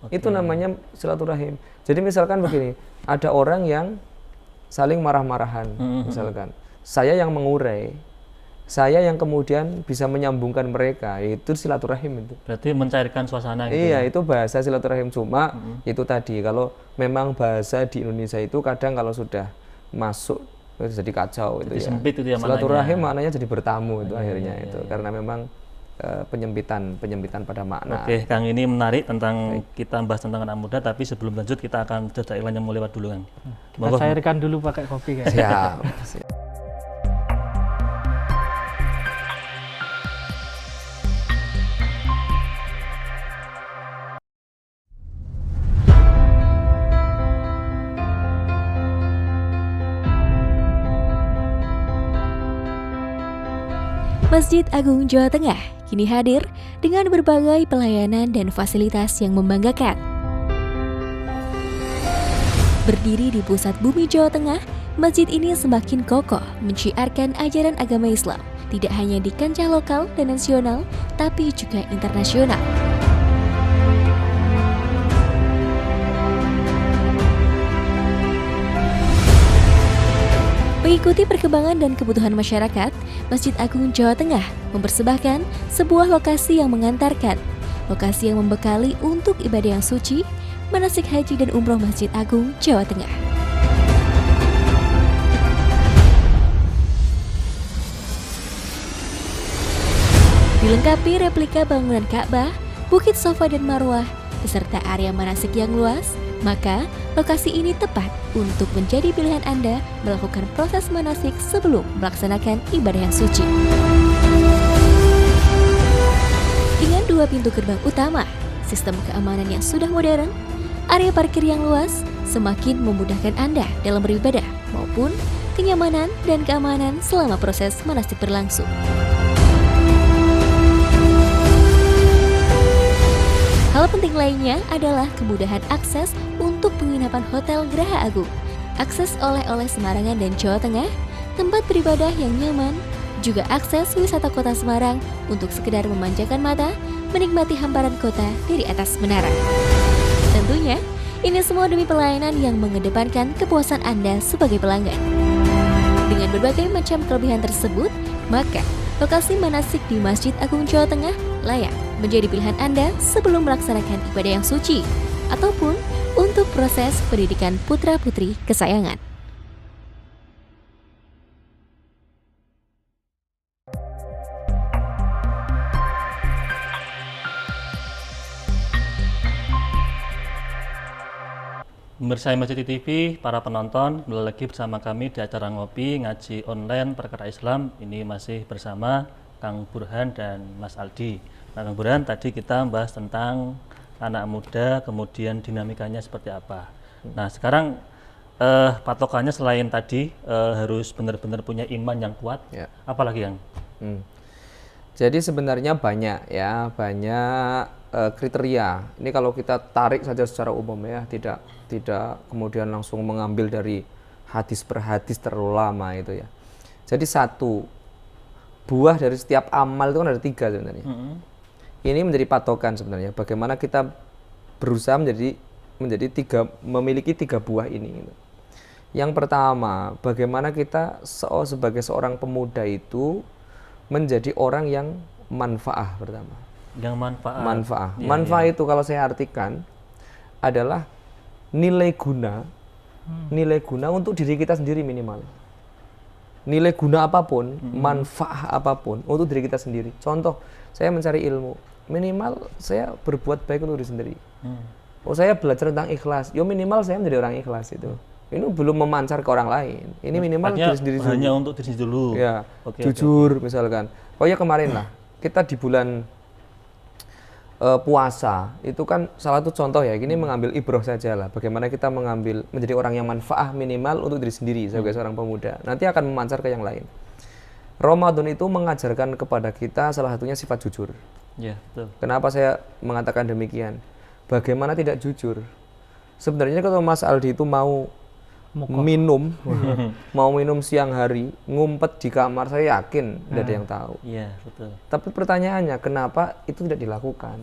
Oke. Itu namanya silaturahim. Jadi misalkan begini, ada orang yang saling marah-marahan, misalkan. Saya yang mengurai, saya yang kemudian bisa menyambungkan mereka, itu silaturahim itu. Berarti mencairkan suasana gitu. Iya, itu bahasa silaturahim. Cuma itu tadi, kalau memang bahasa di Indonesia itu kadang kalau sudah masuk itu jadi kacau itu Jadi ya. sempit itu ya Silaturahim maknanya. maknanya jadi bertamu itu akhirnya itu, karena memang penyempitan pada makna. Oke, Kang, ini menarik tentang kita bahas tentang anak muda, tapi sebelum lanjut kita akan jeda iklan yang mau lewat dulu, Kang. Kita Monggo. cairkan dulu pakai kopi guys. Siap. Masjid Agung Jawa Tengah kini hadir dengan berbagai pelayanan dan fasilitas yang membanggakan. Berdiri di pusat bumi Jawa Tengah, masjid ini semakin kokoh menciarkan ajaran agama Islam, tidak hanya di kancah lokal dan nasional, tapi juga internasional. Mengikuti perkembangan dan kebutuhan masyarakat, Masjid Agung Jawa Tengah mempersembahkan sebuah lokasi yang mengantarkan, lokasi yang membekali untuk ibadah yang suci, manasik haji dan umroh Masjid Agung Jawa Tengah. Dilengkapi replika bangunan Ka'bah, Bukit Safa dan Marwah, beserta area manasik yang luas, maka lokasi ini tepat untuk menjadi pilihan Anda melakukan proses manasik sebelum melaksanakan ibadah yang suci. Dengan 2 pintu gerbang utama, sistem keamanan yang sudah modern, area parkir yang luas semakin memudahkan Anda dalam beribadah maupun kenyamanan dan keamanan selama proses manasik berlangsung. Hal penting lainnya adalah kemudahan akses untuk penginapan Hotel Geraha Agung, akses oleh-oleh Semarangan dan Jawa Tengah, tempat beribadah yang nyaman, juga akses wisata kota Semarang untuk sekedar memanjakan mata, menikmati hamparan kota dari atas menara. Tentunya, ini semua demi pelayanan yang mengedepankan kepuasan Anda sebagai pelanggan. Dengan berbagai macam kelebihan tersebut, maka lokasi manasik di Masjid Agung Jawa Tengah layak menjadi pilihan Anda sebelum melaksanakan ibadah yang suci ataupun untuk proses pendidikan putra-putri kesayangan. Pemirsa Masjid TV, para penonton, kembali lagi bersama kami di acara ngopi ngaji online perkara Islam. Ini masih bersama Kang Burhan dan Mas Aldi. Nah, Kang Burhan, tadi kita membahas tentang anak muda, kemudian dinamikanya seperti apa. Nah, sekarang patokannya selain tadi harus benar-benar punya iman yang kuat, Ya. apalagi Kang? Jadi sebenarnya banyak ya, banyak kriteria. Ini kalau kita tarik saja secara umum ya, tidak kemudian langsung mengambil dari hadis per hadis terlalu lama itu ya. Jadi satu buah dari setiap amal itu kan ada 3 sebenarnya. Ini menjadi patokan sebenarnya. Bagaimana kita berusaha memiliki 3 buah ini. Gitu. Yang pertama, bagaimana kita sebagai seorang pemuda itu menjadi orang yang manfaah pertama. Yang manfaat. Manfaah. Ya, Manfaah ya. itu kalau saya artikan adalah nilai guna untuk diri kita sendiri minimal. Nilai guna apapun, manfaat apapun untuk diri kita sendiri. Contoh, saya mencari ilmu, minimal saya berbuat baik untuk diri sendiri. Oh, saya belajar tentang ikhlas, yo minimal saya menjadi orang ikhlas itu. Ini belum memancar ke orang lain. Ini minimal Artinya diri sendiri dulu. hanya untuk diri sendiri dulu. Ya, Oke, jujur misalkan. Oh ya kemarin lah, kita di bulan puasa itu kan salah satu contoh ya. Ini mengambil ibroh saja lah. Bagaimana kita menjadi orang yang manfaah minimal untuk diri sendiri sebagai seorang pemuda. Nanti akan memancar ke yang lain. Ramadan itu mengajarkan kepada kita salah satunya sifat jujur. Ya, betul. Kenapa saya mengatakan demikian? Bagaimana tidak jujur? Sebenarnya kalau Mas Aldi itu mau minum, mau minum siang hari, ngumpet di kamar, saya yakin tidak ada yang tahu. Iya, betul. Tapi pertanyaannya, kenapa itu tidak dilakukan?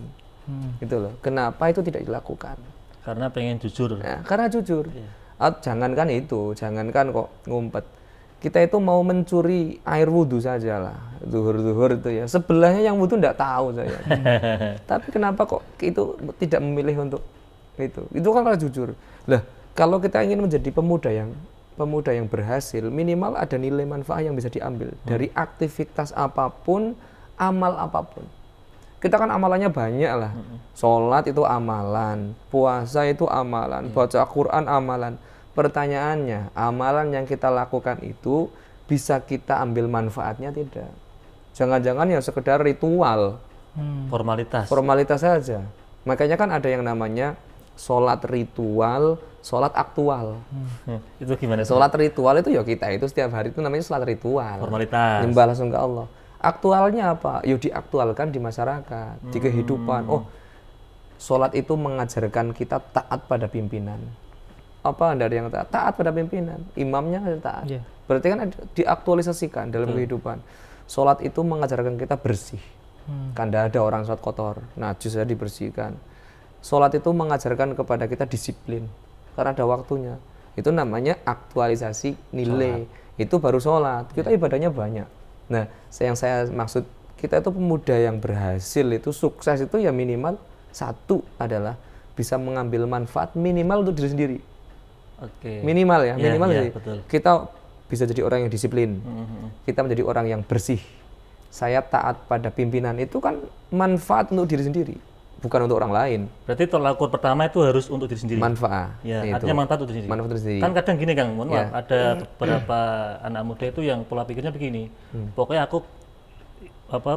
Gitu loh. Kenapa itu tidak dilakukan? Karena pengen jujur. Nah, karena jujur. Jangankan itu, jangankan kok ngumpet. Kita itu mau mencuri air wudhu saja lah, zuhur itu ya. Sebelahnya yang wudhu tidak tahu saya. Tapi kenapa kok itu tidak memilih untuk itu? Itu kan karena jujur. Lah, kalau kita ingin menjadi pemuda yang berhasil, minimal ada nilai manfaat yang bisa diambil dari aktivitas apapun, amal apapun. Kita kan amalannya banyak lah. Sholat itu amalan, puasa itu amalan, baca Quran amalan. Pertanyaannya, amalan yang kita lakukan itu bisa kita ambil manfaatnya tidak? Jangan-jangan ya sekedar ritual, formalitas saja. Makanya kan ada yang namanya sholat ritual, sholat aktual. Itu gimana? Sholat ritual itu ya kita itu setiap hari itu namanya sholat ritual. Formalitas. Nyembah langsung ke Allah. Aktualnya apa? Yuk diaktualkan di masyarakat, di kehidupan. Oh, sholat itu mengajarkan kita taat pada pimpinan. Apa dari yang taat pada pimpinan, imamnya taat. Berarti kan diaktualisasikan dalam kehidupan. Sholat itu mengajarkan kita bersih. Kan tidak ada orang sholat kotor, najis saja dibersihkan. Sholat itu mengajarkan kepada kita disiplin, karena ada waktunya. Itu namanya aktualisasi nilai. Itu baru sholat. Kita ibadahnya banyak. Nah, yang saya maksud, kita itu pemuda yang berhasil itu sukses itu ya minimal satu adalah bisa mengambil manfaat minimal untuk diri sendiri. Minimal ya, minimal sih. Betul. Kita bisa jadi orang yang disiplin. Kita menjadi orang yang bersih. Saya taat pada pimpinan itu kan manfaat untuk diri sendiri, bukan untuk orang lain. Berarti tolak ukur pertama itu harus untuk diri sendiri. Manfaat. Ya, itu. artinya manfaat untuk diri sendiri. Manfaat untuk diri sendiri. Kan kadang gini Kang, mohon maaf, ada beberapa anak muda itu yang pola pikirnya begini. Pokoknya aku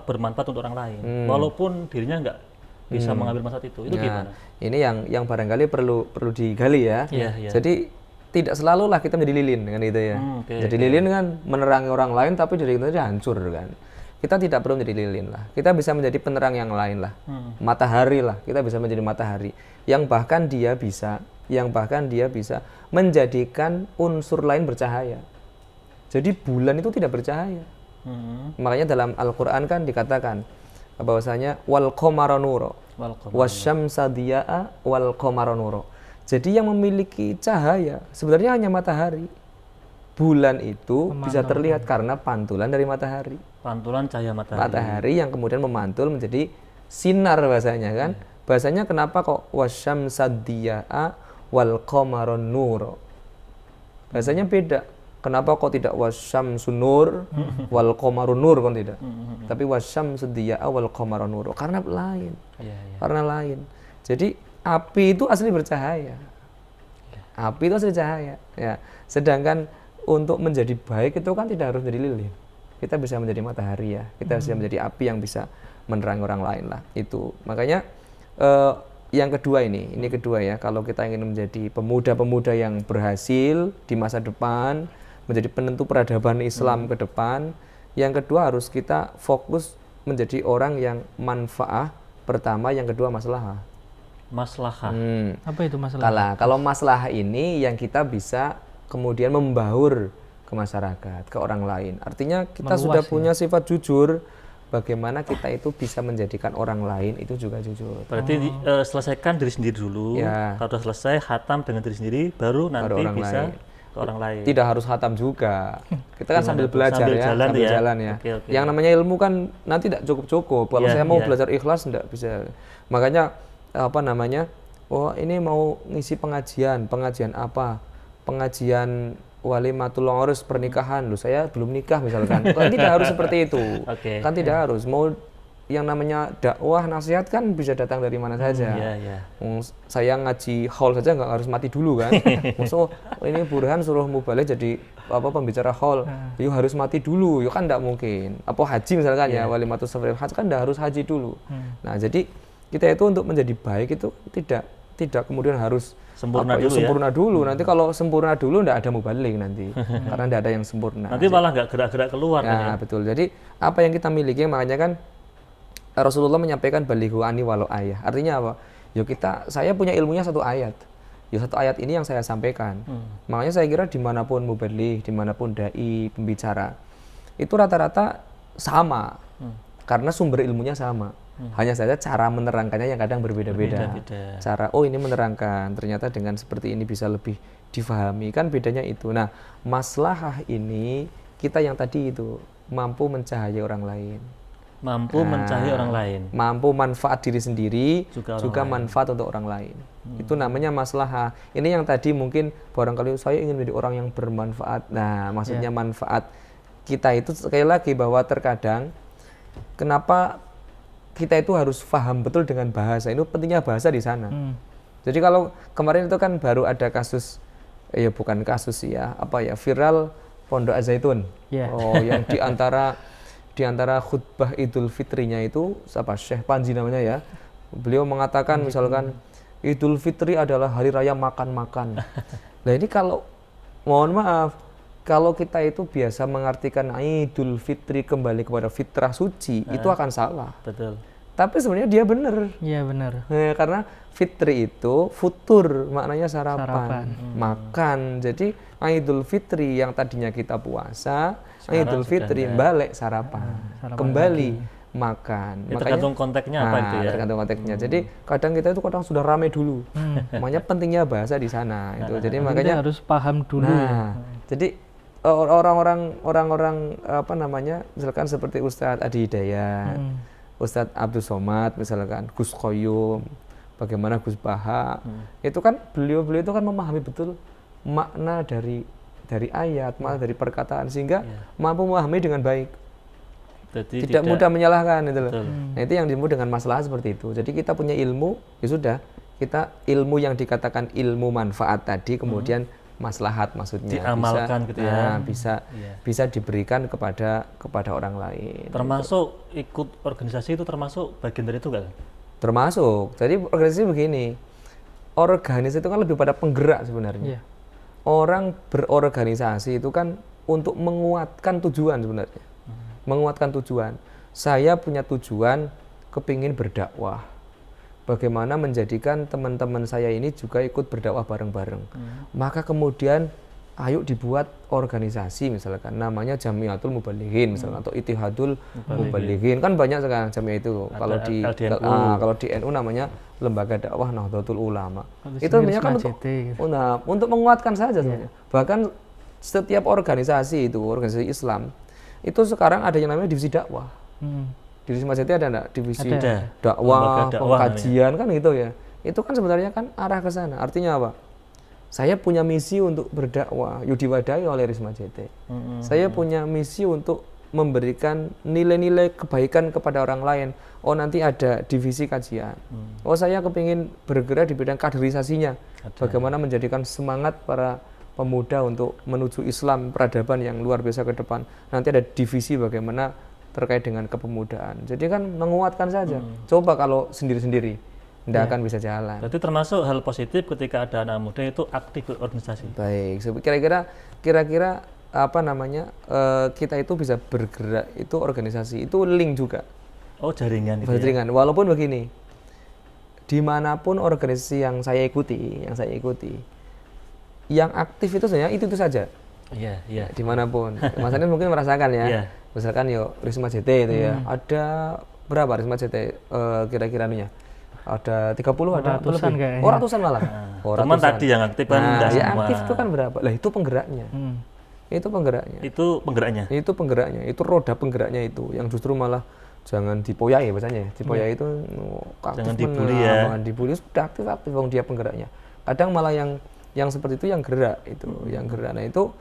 bermanfaat untuk orang lain, walaupun dirinya nggak bisa mengambil manfaat itu. Itu gimana? Ini yang barangkali perlu digali ya. Jadi tidak selalulah kita menjadi lilin dengan itu ya. Jadi lilin kan menerangi orang lain tapi diri kita hancur kan. Kita tidak perlu menjadi lilin lah. Kita bisa menjadi penerang yang lain lah. Matahari lah. Kita bisa menjadi matahari yang bahkan dia bisa menjadikan unsur lain bercahaya. Jadi bulan itu tidak bercahaya. Makanya dalam Al-Qur'an kan dikatakan bahwasanya wal qamara nuro wasyamsa diya'a wal qamara nuro. Jadi yang memiliki cahaya sebenarnya hanya matahari. Bulan itu bisa terlihat karena pantulan dari matahari. Pantulan cahaya matahari. Matahari yang kemudian memantul menjadi sinar bahasanya kan. Bahasanya kenapa kok wasyamsa diya'a wal qamara nuro. Bahasanya beda. Kenapa kok tidak wasyamsun nur wal qamaru nur kan tidak. Tapi wasyamsu diya'a wal qamara nuro karena lain. Karena lain. Jadi api itu asli bercahaya. Api itu asli cahaya. Ya. Sedangkan untuk menjadi baik itu kan tidak harus menjadi lilin. Kita bisa menjadi matahari ya. Kita bisa menjadi api yang bisa menerangi orang lain lah. Itu. Makanya yang kedua ini kedua ya. Kalau kita ingin menjadi pemuda-pemuda yang berhasil di masa depan, menjadi penentu peradaban Islam ke depan, yang kedua harus kita fokus menjadi orang yang manfaah. Pertama, yang kedua maslahah. Maslahah. Apa itu masalah? Kalau maslahah ini yang kita bisa kemudian membaur ke masyarakat, ke orang lain. Artinya kita sudah punya sifat jujur, bagaimana kita itu bisa menjadikan orang lain itu juga jujur. Berarti selesaikan diri sendiri dulu. Kalau sudah selesai, khatam dengan diri sendiri, baru nanti orang bisa lain. ke orang lain. Tidak harus khatam juga. Kita kan sambil belajar sambil ya, jalan sambil ya. jalan ya. Okay. Yang namanya ilmu kan nanti tidak cukup-cukup. Kalau saya mau belajar ikhlas tidak bisa. Makanya ini mau ngisi pengajian apa? Pengajian walimatul urus pernikahan. Loh, saya belum nikah misalkan. Kan tidak harus seperti itu. Kan tidak harus. Mau yang namanya dakwah, nasihat kan bisa datang dari mana saja. Saya ngaji haul saja nggak harus mati dulu kan. Maksud ini Burhan suruh mubalik jadi pembicara haul, yuk harus mati dulu, yuk kan nggak mungkin. Apa haji misalkan ya, walimatul safar haji kan nggak harus haji dulu. Nah jadi kita itu untuk menjadi baik itu tidak kemudian harus sempurna dulu. Nanti kalau sempurna dulu nggak ada mubalik nanti, karena nggak ada yang sempurna. Nanti malah nggak gerak-gerak keluar. Nah betul. Jadi apa yang kita miliki, makanya kan Rasulullah menyampaikan balighu ani walau ayah. Artinya apa? Saya punya ilmunya satu ayat. ya satu ayat ini yang saya sampaikan. Makanya saya kira dimanapun mubaligh, dimanapun dai, pembicara, itu rata-rata sama, karena sumber ilmunya sama. Hanya saja cara menerangkannya yang kadang berbeda-beda. Cara, oh ini menerangkan, ternyata dengan seperti ini bisa lebih difahami, kan bedanya itu. Nah, maslahah ini kita yang tadi itu mampu mencahayai orang lain. Mampu mencahayai orang lain. Mampu manfaat diri sendiri, juga manfaat untuk orang lain. Itu namanya maslahah. Ini yang tadi mungkin barangkali saya ingin menjadi orang yang bermanfaat. Nah, maksudnya manfaat kita itu sekali lagi bahwa terkadang kenapa kita itu harus paham betul dengan bahasa. Itu pentingnya bahasa di sana. Jadi kalau kemarin itu kan baru ada kasus, ya bukan kasus ya, apa ya, viral Pondok Az-Zaitun. Oh, yang di antara khutbah Idul Fitrinya itu siapa? Syekh Panji namanya ya. Beliau mengatakan misalkan Idul Fitri adalah hari raya makan-makan. Nah, ini kalau mohon maaf, kalau kita itu biasa mengartikan Idul Fitri kembali kepada fitrah suci, itu akan salah. Betul. Tapi sebenarnya dia benar. Iya benar. Karena fitri itu futur, maknanya sarapan. Makan. Jadi Idul Fitri yang tadinya kita puasa, Idul Fitri balik sarapan, kembali makan. Ya, tergantung konteksnya apa itu ya. Tergantung konteksnya. Jadi kadang kita itu sudah rame dulu. Makanya pentingnya bahasa di sana itu. Jadi makanya harus paham dulu. Jadi orang-orang apa namanya, misalkan seperti Ustadz Adi Hidayat, Ustadz Abdul Somad, misalkan Gus Koyum, bagaimana Gus Baha, itu kan beliau itu kan memahami betul makna dari ayat, makna dari perkataan, sehingga mampu memahami dengan baik. Jadi tidak mudah menyalahkan itu loh. Nah, itu yang disebut dengan masalah seperti itu. Jadi kita punya ilmu, ya sudah, kita ilmu yang dikatakan ilmu manfaat tadi, kemudian maslahat maksudnya diamalkan bisa, gitu ya. Bisa diberikan kepada orang lain. Termasuk gitu. Ikut organisasi itu termasuk bagian dari itu kan? Termasuk. Jadi organisasi begini. Organisasi itu kan lebih pada penggerak sebenarnya. Orang berorganisasi itu kan untuk menguatkan tujuan sebenarnya. Menguatkan tujuan. Saya punya tujuan kepingin berdakwah. Bagaimana menjadikan teman-teman saya ini juga ikut berdakwah bareng-bareng. Maka kemudian ayo dibuat organisasi misalkan namanya Jamiatul Mubalighin misalkan, atau Ittihadul Mubalighin. Kan banyak sekarang jamiah itu. Kalau di NU namanya Lembaga Dakwah Nahdlatul Ulama. Itu namanya kan untuk menguatkan saja sebenarnya. Bahkan setiap organisasi itu, organisasi Islam, itu sekarang ada yang namanya divisi dakwah. Di Wisma Jati ada enggak divisi dakwah, pengkajian kan gitu ya. Itu kan sebenarnya kan arah ke sana. Artinya apa? Saya punya misi untuk berdakwah, diwadahi oleh Wisma Jati. Saya punya misi untuk memberikan nilai-nilai kebaikan kepada orang lain. Oh, nanti ada divisi kajian. Oh, saya kepingin bergerak di bidang kaderisasinya. Bagaimana menjadikan semangat para pemuda untuk menuju Islam, peradaban yang luar biasa ke depan. Nanti ada divisi bagaimana terkait dengan kepemudaan. Jadi kan menguatkan saja. Coba kalau sendiri-sendiri, tidak akan bisa jalan. Berarti termasuk hal positif ketika ada anak muda itu aktif berorganisasi. Baik, kira-kira apa namanya, kita itu bisa bergerak itu organisasi, itu link juga. Oh, jaringan. Jaringan. Ya? Walaupun begini, dimanapun organisasi yang saya ikuti, yang aktif itu sebenarnya itu saja. Iya. Dimanapun. Mas Anies mungkin merasakan ya. Misalkan Wisma JT itu ya. Ada berapa Wisma JT kira-kira nya? Ada 30 ada ratusan kayaknya. Oh, ratusan malah. Teman tadi yang aktif kan ya semua. Aktif itu kan berapa? Lah itu penggeraknya. Itu penggeraknya. Itu roda penggeraknya itu yang justru malah jangan dipoyai bahasanya. Dipoyai itu jangan dibully ya. Jangan dibully, sudah aktif wong dia penggeraknya. Kadang malah yang seperti itu yang gerak itu, yang gerak. Nah, itu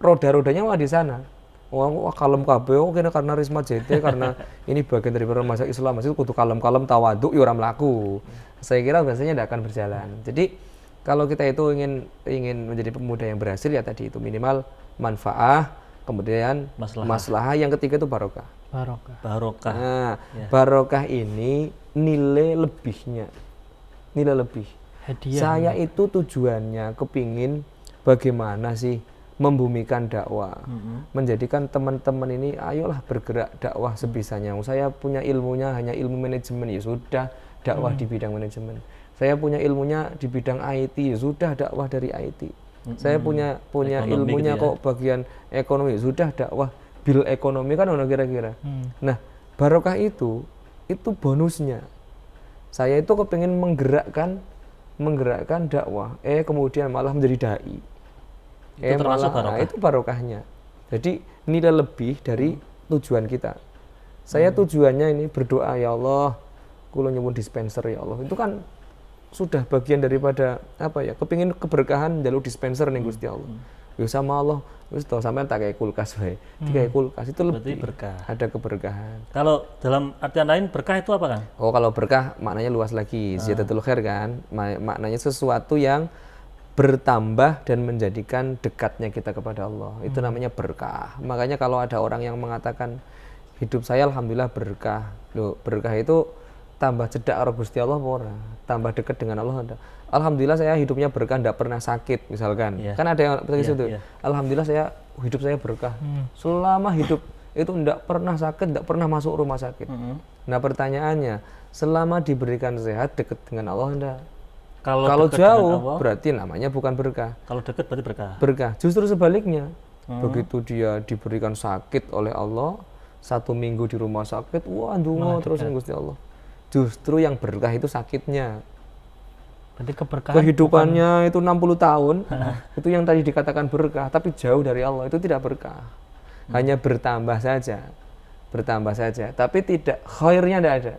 roda-rodanya malah di sana. Wah kalem kabeh karena Wisma JT, karena ini bagian dari masyarakat Islam, masih kudu kalem-kalem tawaduk ya ora mlaku. Saya kira biasanya tidak akan berjalan. Jadi kalau kita itu ingin menjadi pemuda yang berhasil ya tadi itu minimal manfaah, kemudian maslahah, yang ketiga itu barokah. Barokah. Nah, barokah ini nilai lebihnya. Nilai lebih. Hadiah. Saya itu tujuannya kepingin bagaimana sih membumikan dakwah, menjadikan teman-teman ini ayolah bergerak dakwah sebisanya. Saya punya ilmunya hanya ilmu manajemen, ya sudah dakwah di bidang manajemen. Saya punya ilmunya di bidang IT, sudah dakwah dari IT. Saya punya Ekonomi ilmunya gitu ya. kok bagian ekonomi, sudah dakwah bil ekonomi kan ono kira-kira. Nah, barokah itu bonusnya. Saya itu kepingin menggerakkan dakwah, kemudian malah menjadi dai. Itu termasuk barokah. Itu barokahnya. Jadi nilai lebih dari tujuan kita. Saya tujuannya ini berdoa, ya Allah, kula nyuwun dispenser ya Allah. Itu kan sudah bagian daripada apa ya? Kepingin keberkahan jalur dispenser nih Gusti Allah. Ya sama Allah, wis to sampean tak kayak kulkas wae. Kayak kulkas itu Berarti lebih berkah. ada keberkahan. Kalau dalam artian lain berkah itu apa, Kang? Oh, kalau berkah maknanya luas lagi. Ziyadatul khair kan, maknanya sesuatu yang bertambah dan menjadikan dekatnya kita kepada Allah. Itu namanya berkah. Makanya kalau ada orang yang mengatakan hidup saya alhamdulillah berkah. Loh, berkah itu tambah cedak karo Gusti Allah apa ora? Tambah dekat dengan Allah ada. Alhamdulillah saya hidupnya berkah, tidak pernah sakit misalkan. Iya. Kan ada yang seperti Iya, itu. iya. Alhamdulillah hidup saya berkah. Selama hidup itu tidak pernah sakit, tidak pernah masuk rumah sakit. Nah, pertanyaannya, selama diberikan sehat dekat dengan Allah enggak? Kalau dekat dengan jauh Allah, berarti namanya bukan berkah. kalau dekat berarti berkah. Berkah. Justru sebaliknya. Begitu dia diberikan sakit oleh Allah, 1 minggu di rumah sakit, wah ndonga terus yang Gusti Allah. Justru yang berkah itu sakitnya. Berarti keberkahan Kehidupannya itu 60 tahun, itu yang tadi dikatakan berkah, tapi jauh dari Allah, itu tidak berkah. Hanya bertambah saja. Bertambah saja, tapi tidak khairnya tidak ada.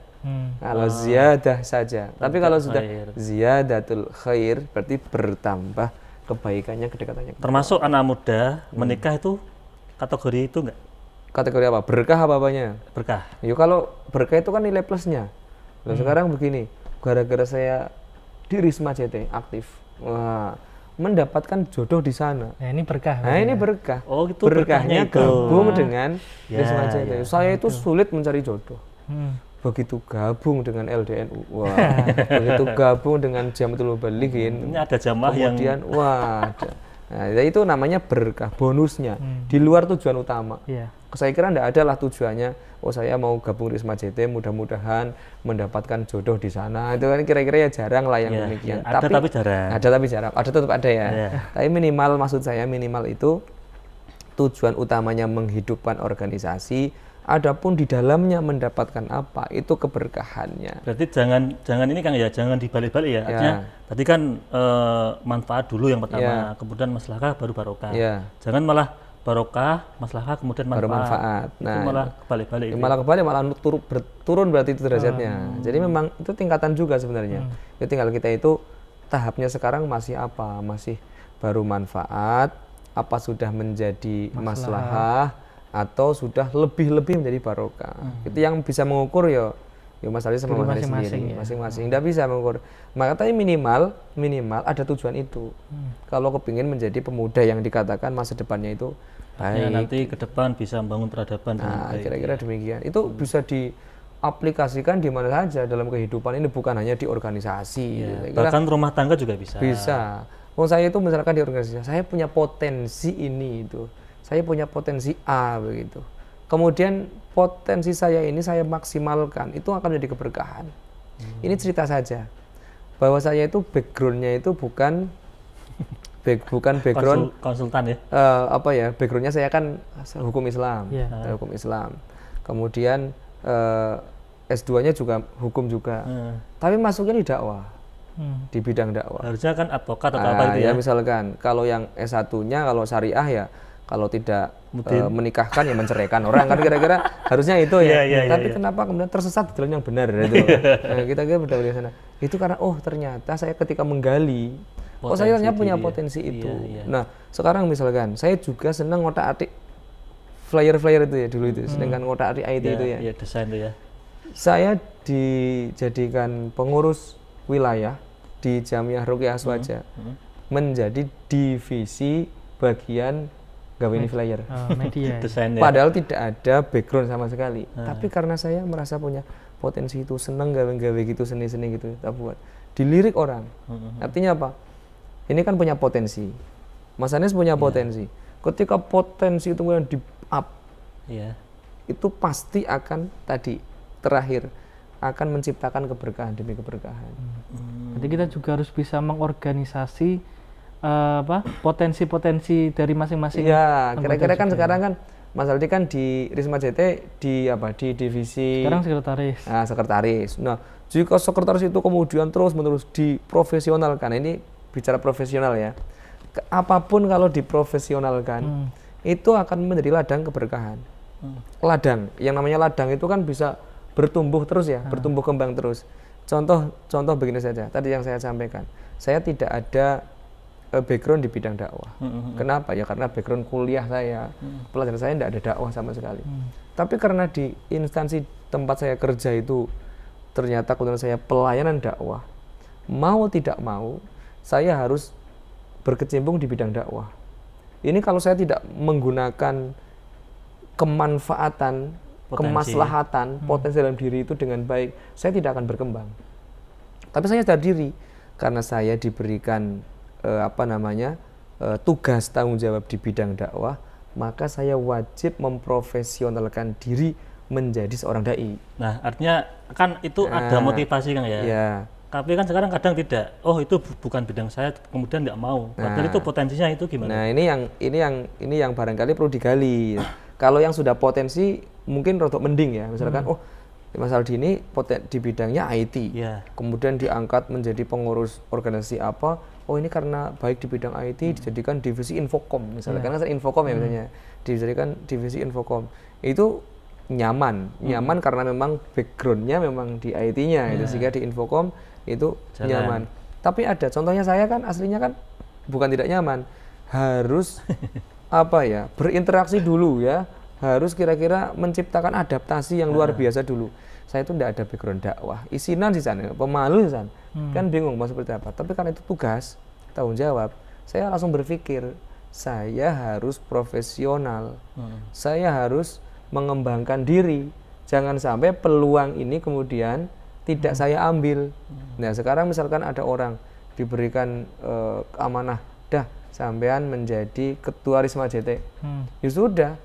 Kalau ziyadah saja. Tapi kalau sudah khair. ziyadatul khair, berarti bertambah kebaikannya, kedekatannya. Termasuk anak muda menikah itu kategori itu enggak? Kategori apa? Berkah apa apanya? Berkah. Ya kalau berkah itu kan nilai plusnya. Nah, sekarang begini, gara-gara saya di Risma JT aktif, wah, mendapatkan jodoh di sana. Ya, ini berkah. Nah, ini berkah. Oh, itu berkahnya berkahnya itu. gabung dengan Ya, Risma JT. ya. Saya itu sulit mencari jodoh. Begitu gabung dengan LDNU, wah, begitu gabung dengan Jamatul Mubalighin, Ini ada jamaah yang kemudian wah, ada. Nah, itu namanya berkah, bonusnya di luar tujuan utama. Iya. Saya kira tidak ada lah tujuannya, oh saya mau gabung Risma JT, mudah-mudahan mendapatkan jodoh di sana. Itu kan kira-kira ya jarang lah yang Ya, demikian. ya, ada tapi jarang. Ada tapi jarang. Ada tetap ada ya. Ya. Tapi minimal, maksud saya minimal itu tujuan utamanya menghidupkan organisasi. Adapun di dalamnya mendapatkan apa, itu keberkahannya. berarti jangan ini Kang ya, jangan dibalik-balik ya. Artinya tadi kan manfaat dulu yang pertama, kemudian maslahah baru barokah. Ya. Jangan malah barokah, maslahah kemudian manfaat. Baru manfaat. Itu Nah, malah kebalik-balik. itu. malah kebalik, malah turun berarti itu derajatnya. Jadi memang itu tingkatan juga sebenarnya. Ya tinggal kita itu tahapnya sekarang masih apa? Masih baru manfaat, apa sudah menjadi maslahah, atau sudah lebih-lebih menjadi barokah. Itu yang bisa mengukur ya masalahnya sama Jadi masalah masing-masing sendiri, ya. masing-masing. Tidak bisa mengukur. Maka tadi minimal ada tujuan itu. Kalau kepingin menjadi pemuda yang dikatakan masa depannya itu Ya, baik. nanti ke depan bisa membangun peradaban dengan Nah, baik. kira-kira demikian. Itu bisa diaplikasikan di mana saja dalam kehidupan ini, bukan hanya di organisasi. Ya, Saya kira bahkan rumah tangga juga bisa. bisa. Oh, saya itu misalkan di organisasi, saya punya potensi ini itu. Saya punya potensi A begitu. Kemudian potensi saya ini saya maksimalkan, itu akan menjadi keberkahan. Ini cerita saja. Bahwa saya itu backgroundnya itu bukan background Konsultan ya. backgroundnya saya kan hukum Islam, Iya. hukum Islam. Kemudian S2-nya juga hukum juga. Tapi masuknya di dakwah, di bidang dakwah. Harusnya kan advokat atau apa itu ya. Ya misalkan kalau yang S1-nya kalau syariah ya, kalau tidak menikahkan ya menceraikan orang kan kira-kira harusnya itu ya. Iya, Tapi kenapa kemudian tersesat di jalan yang benar itu? Kita kira berdua di sana. Itu karena ternyata saya ketika menggali, saya ternyata punya potensi itu. Nah, sekarang misalkan saya juga senang ngotak-atik flyer-flyer itu ya dulu itu, sedangkan ngotak-atik IT itu ya. Iya, desain itu ya. Saya dijadikan pengurus wilayah di Jamiah Ruqyah Aswaja menjadi divisi bagian gawe ini flyer. Media. Desain ya. Padahal tidak ada background sama sekali. Tapi karena saya merasa punya potensi itu, seneng gawe-gawe gitu, seni-seni gitu, tak buat. Dilirik orang. Artinya apa? Ini kan punya potensi. Mas Anies punya potensi. Ketika potensi itu kemudian di up, itu pasti akan terakhir akan menciptakan keberkahan demi keberkahan. Jadi kita juga harus bisa mengorganisasi potensi-potensi dari masing-masing. Iya, anggota kira-kira kan juga. sekarang kan Mas Aldi kan di Risma JT di divisi Sekarang sekretaris. sekretaris. Nah, jika sekretaris itu kemudian terus-menerus diprofesionalkan, ini bicara profesional ya. Apapun kalau diprofesionalkan, itu akan menjadi ladang keberkahan. Ladang, yang namanya ladang itu kan bisa bertumbuh terus ya, bertumbuh kembang terus. Contoh begini saja, tadi yang saya sampaikan. Saya tidak ada background di bidang dakwah. Kenapa? Ya karena background kuliah saya, pelajaran saya tidak ada dakwah sama sekali. Tapi karena di instansi tempat saya kerja itu ternyata kebetulan saya pelayanan dakwah, mau tidak mau saya harus berkecimpung di bidang dakwah. Ini kalau saya tidak menggunakan kemanfaatan, kemaslahatan, potensi dalam diri itu dengan baik, saya tidak akan berkembang. Tapi saya sadar diri karena saya diberikan tugas tanggung jawab di bidang dakwah, maka saya wajib memprofesionalkan diri menjadi seorang dai. Nah, artinya kan itu ada motivasi kan ya. Ya. Tapi kan sekarang kadang tidak. Oh, itu bukan bidang saya, kemudian tidak mau. Padahal itu potensinya itu gimana? Nah, ini yang barangkali perlu digali. Kalau yang sudah potensi mungkin rodok mending ya. Misalkan Mas Aldi ini di bidangnya IT. Yeah. Kemudian diangkat menjadi pengurus organisasi apa? Oh, ini karena baik di bidang IT dijadikan divisi Infocom misalnya. Karena saya Infocom ya misalnya. Dijadikan divisi Infocom. Itu nyaman karena memang backgroundnya memang di IT-nya itu, sehingga di Infocom itu nyaman. Tapi ada contohnya, saya kan aslinya kan bukan tidak nyaman, harus berinteraksi dulu ya, harus kira-kira menciptakan adaptasi yang luar biasa dulu. Saya itu tidak ada background dakwah, isinan di sana, pemalu di sana, kan bingung mau seperti apa. Tapi karena itu tugas, tanggung jawab, saya langsung berpikir saya harus profesional, saya harus mengembangkan diri, jangan sampai peluang ini kemudian tidak saya ambil. Nah, sekarang misalkan ada orang diberikan amanah, dah sampean menjadi ketua Risma JT, ya sudah,